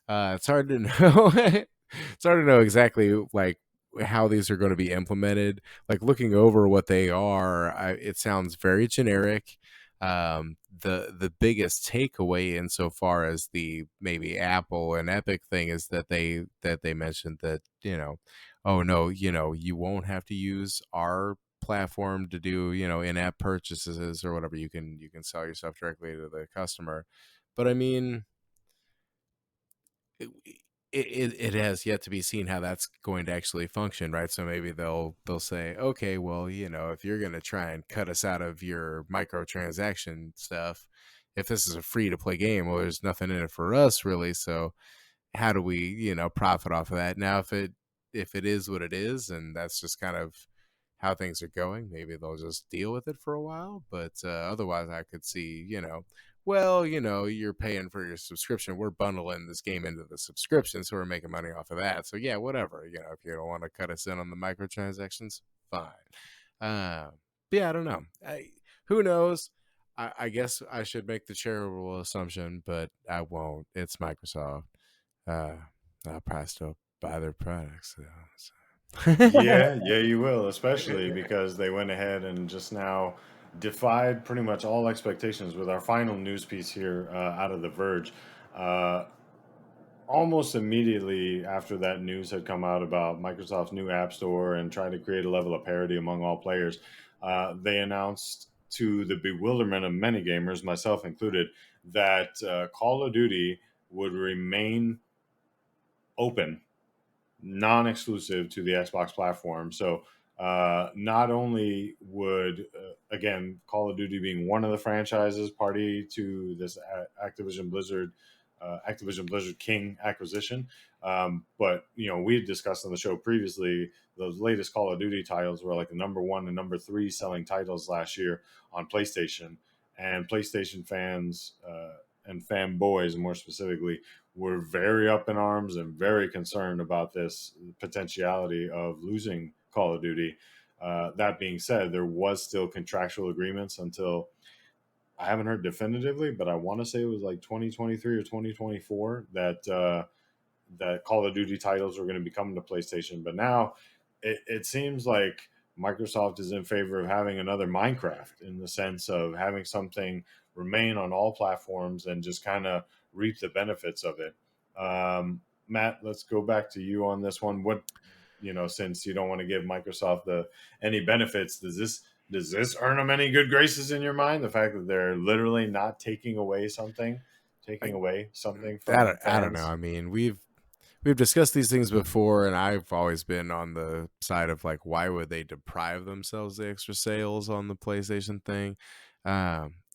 it's hard to know. It's hard to know exactly like how these are going to be implemented. Like looking over what they are, it sounds very generic. The biggest takeaway insofar as the maybe Apple and Epic thing is that they mentioned that oh no, you won't have to use our platform to do in-app purchases or whatever. You can sell yourself directly to the customer, but I mean it, it has yet to be seen how that's going to actually function, right? So maybe they'll say, okay, well, if you're going to try and cut us out of your microtransaction stuff, if this is a free to play game, well, there's nothing in it for us really. So how do we, profit off of that? Now, if it is what it is, and that's just kind of how things are going, maybe they'll just deal with it for a while. But otherwise, I could see, well, you're paying for your subscription. We're bundling this game into the subscription, so we're making money off of that. So yeah, whatever. If you don't want to cut us in on the microtransactions, fine. But yeah, I don't know. Who knows? I guess I should make the charitable assumption, but I won't. It's Microsoft. I'll probably still buy their products. Yeah, yeah, you will, especially because they went ahead and just now defied pretty much all expectations with our final news piece here out of The Verge. Uh, Almost immediately after that news had come out about Microsoft's new App Store and trying to create a level of parity among all players, they announced to the bewilderment of many gamers, myself included, that Call of Duty would remain open, non-exclusive to the Xbox platform. So not only would again Call of Duty being one of the franchises party to this Activision Blizzard King acquisition, but we had discussed on the show previously those latest Call of Duty titles were like the number one and number three selling titles last year on PlayStation. and PlayStation fans and fanboys, more specifically, were very up in arms and very concerned about this potentiality of losing Call of Duty. That being said, there was still contractual agreements until I haven't heard definitively, but I want to say it was like 2023 or 2024 that Call of Duty titles were going to be coming to PlayStation. But now it seems like Microsoft is in favor of having another Minecraft, in the sense of having something remain on all platforms and just kind of reap the benefits of it. Matt, let's go back to you on this one. What, since you don't want to give Microsoft any benefits, does this earn them any good graces in your mind? The fact that they're literally not taking away something, I, from I don't know. fans. I mean, we've discussed these things before, and I've always been on the side of like, why would they deprive themselves the extra sales on the PlayStation thing?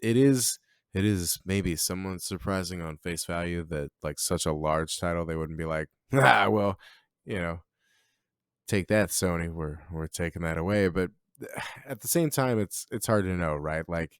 It is maybe somewhat surprising on face value that like such a large title they wouldn't be like, well, you know, take that, Sony. We're taking that away. But at the same time, it's hard to know, right? Like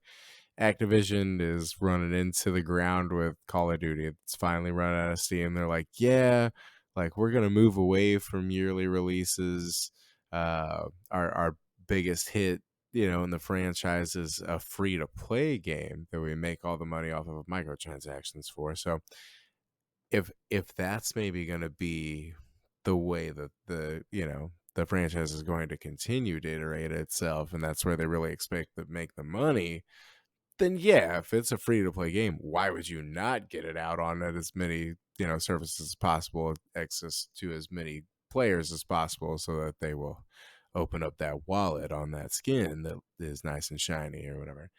Activision is running into the ground with Call of Duty. It's finally run out of steam. They're like, yeah, like we're gonna move away from yearly releases. Our biggest hit, in the franchise is a free to play game that we make all the money off of microtransactions for. So if that's maybe gonna be the way that the franchise is going to continue to iterate itself, and that's where they really expect to make the money, then yeah, if it's a free to play game, why would you not get it out on as many, services as possible, access to as many players as possible, so that they will open up that wallet on that skin that is nice and shiny or whatever.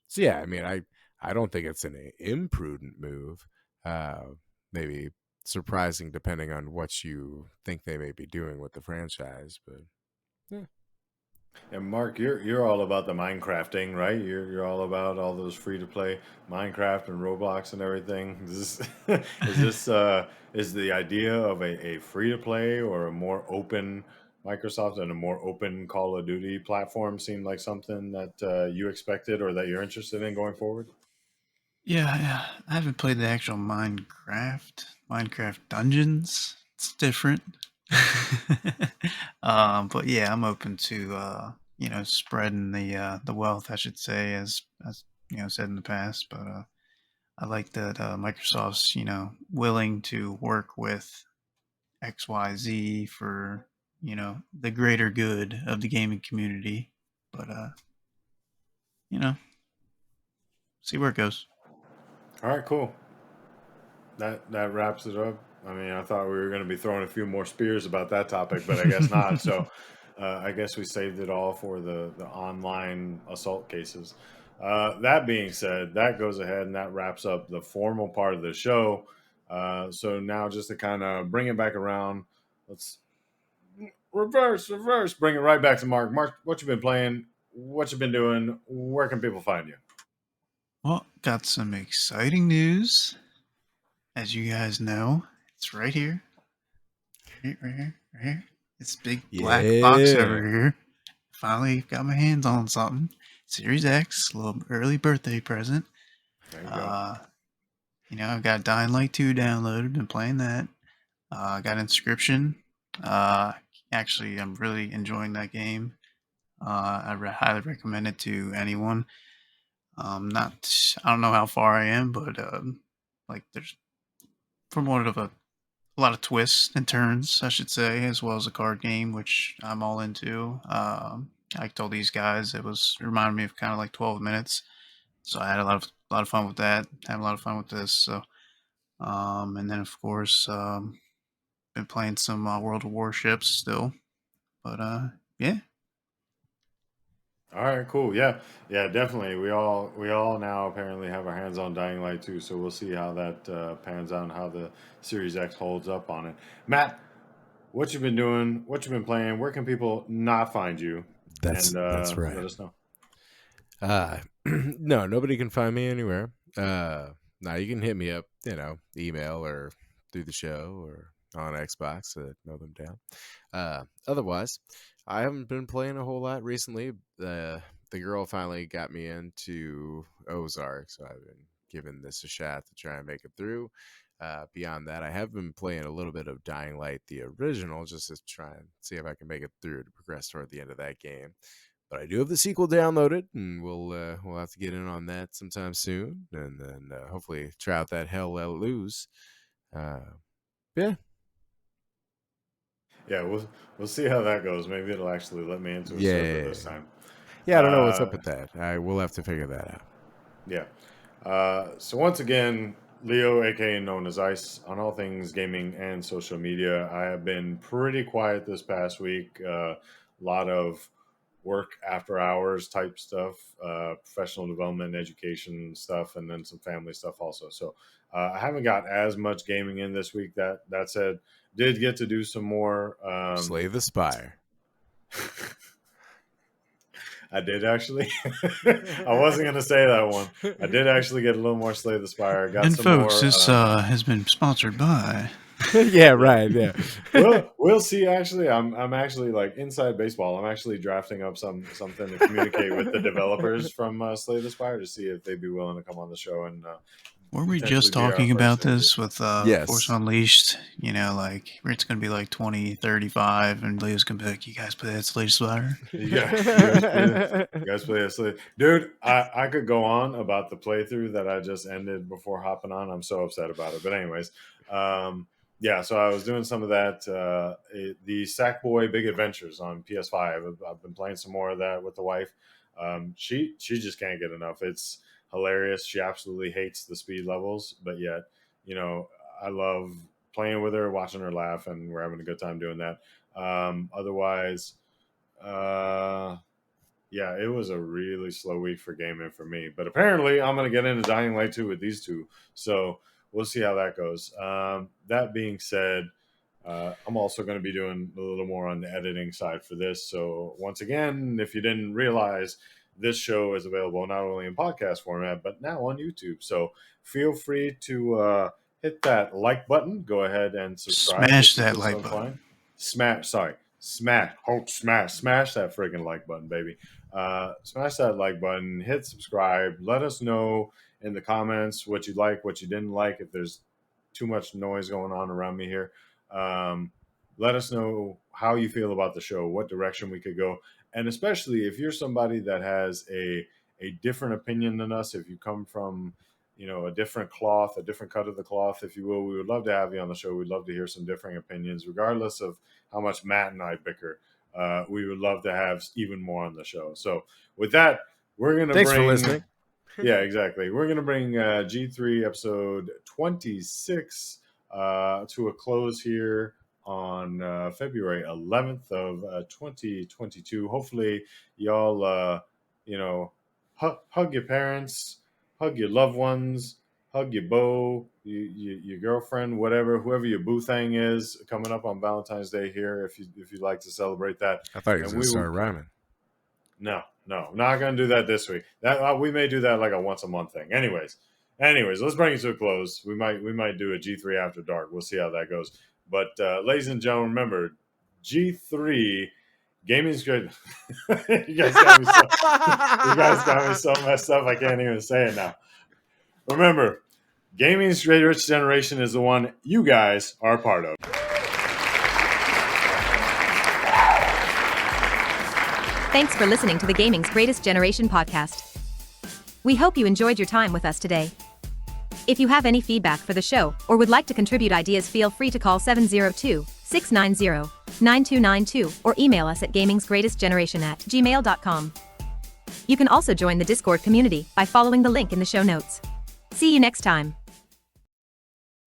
So yeah, I mean, I don't think it's an imprudent move. Maybe surprising depending on what you think they may be doing with the franchise, but yeah. And Mark, you're all about the Minecrafting, right? You're all about all those free to play Minecraft and Roblox and everything. Is the idea of a free to play or a more open Microsoft and a more open Call of Duty platform seem like something that you expected or that you're interested in going forward? Yeah, I haven't played the actual Minecraft Dungeons. It's different. But yeah, I'm open to spreading the wealth, I should say, as said in the past. But I like that Microsoft's willing to work with XYZ for the greater good of the gaming community. But you know, see where it goes. All right, cool. That wraps it up. I mean, I thought we were going to be throwing a few more spears about that topic, but I guess not. So, I guess we saved it all for the online assault cases. That being said, that goes ahead and that wraps up the formal part of the show. So now, just to kind of bring it back around, let's reverse, bring it right back to Mark. Mark, what you been playing? What you been doing? Where can people find you? Well, got some exciting news. As you guys know, it's right here. Right here, right here. This big black box Yeah. over here. Finally got my hands on something. Series X, a little early birthday present. There you go. Uh, I've got Dying Light 2 downloaded, been playing that. I got Inscription. Actually, I'm really enjoying that game. Highly recommend it to anyone. I don't know how far I am, but like there's from one of a lot of twists and turns, I should say, as well as a card game, which I'm all into. I told these guys it reminded me of kind of like 12 minutes, so I had a lot of fun with that. Had a lot of fun with this. So, and then of course, been playing some World of Warships still, but yeah. All right, cool. Yeah, definitely. We all now apparently have our hands on Dying Light too, so we'll see how that pans out and how the Series X holds up on it. Matt, what you been doing? What you been playing? Where can people not find you? And That's right. let us know. No, nobody can find me anywhere. Now you can hit me up, email or through the show or on Xbox at MowThemDown. Otherwise, I haven't been playing a whole lot recently. the girl finally got me into Ozark, so I've been giving this a shot to try and make it through. Beyond that, I have been playing a little bit of Dying Light, the original, just to try and see if I can make it through to progress toward the end of that game. But I do have the sequel downloaded, and we'll have to get in on that sometime soon, and then hopefully try out that Hell Let Loose. Yeah. Yeah, we'll see how that goes. Maybe it'll actually let me into a server this time. Yeah, I don't know what's up with that. We'll have to figure that out. Yeah. So once again, Leo, aka known as Ice, on all things gaming and social media. I have been pretty quiet this past week. A lot of work after hours type stuff, professional development, education stuff, and then some family stuff also. So I haven't got as much gaming in this week. That said, did get to do some more. Slay the Spire. I did actually. I wasn't going to say that one. I did actually get a little more Slay the Spire. Got and some folks, more, this has been sponsored by. Yeah, right. Yeah. We'll see. Actually, I'm actually like inside baseball. I'm actually drafting up something to communicate with the developers from Slay the Spire to see if they'd be willing to come on the show and. Were we just talking about this with Yes. Force Unleashed? You know, like it's going to be like 2035, and Leo's going to be like, "You guys play that Slay the Spire?" You guys play that Slay, dude. I could go on about the playthrough that I just ended before hopping on. I'm so upset about it. But anyways, yeah. So I was doing some of that. The Sackboy Big Adventures on PS5. I've been playing some more of that with the wife. She just can't get enough. It's hilarious. She absolutely hates the speed levels, but yet, you know, I love playing with her, watching her laugh, and we're having a good time doing that. Otherwise, yeah, it was a really slow week for gaming for me. But apparently, I'm going to get into Dying Light 2 with these two, so we'll see how that goes. That being said, I'm also going to be doing a little more on the editing side for this. So once again, if you didn't realize, this show is available not only in podcast format, but now on YouTube. So feel free to hit that like button. Go ahead and subscribe. Smash that like button. Smash that freaking like button, baby. Smash that like button. Hit subscribe. Let us know in the comments what you like, what you didn't like. If there's too much noise going on around me here, let us know how you feel about the show, what direction we could go. And especially if you're somebody that has a different opinion than us, if you come from, you know, a different cloth, a different cut of the cloth, if you will, we would love to have you on the show. We'd love to hear some differing opinions, regardless of how much Matt and I bicker. We would love to have even more on the show. So with that, we're going to Thanks for listening. Yeah, exactly. We're going to bring G3 episode 26 to a close here on February 11th of 2022. Hopefully y'all, you know, hug your parents, hug your loved ones, hug your beau, your girlfriend, whoever your boo thing is coming up on Valentine's Day here. If you'd like to celebrate that. I thought you were going to start rhyming. No, not going to do that this week. That we may do that like a once a month thing. Anyways, let's bring it to a close. We might do a G3 after dark. We'll see how that goes. But ladies and gentlemen, remember, G3 gaming is great. You guys got me so messed up. I can't even say it now. Remember, gaming's greatest generation is the one you guys are a part of. Thanks for listening to the Gaming's Greatest Generation podcast. We hope you enjoyed your time with us today. If you have any feedback for the show or would like to contribute ideas, feel free to call 702-690-9292 or email us at gamingsgreatestgeneration@gmail.com. You can also join the Discord community by following the link in the show notes. See you next time.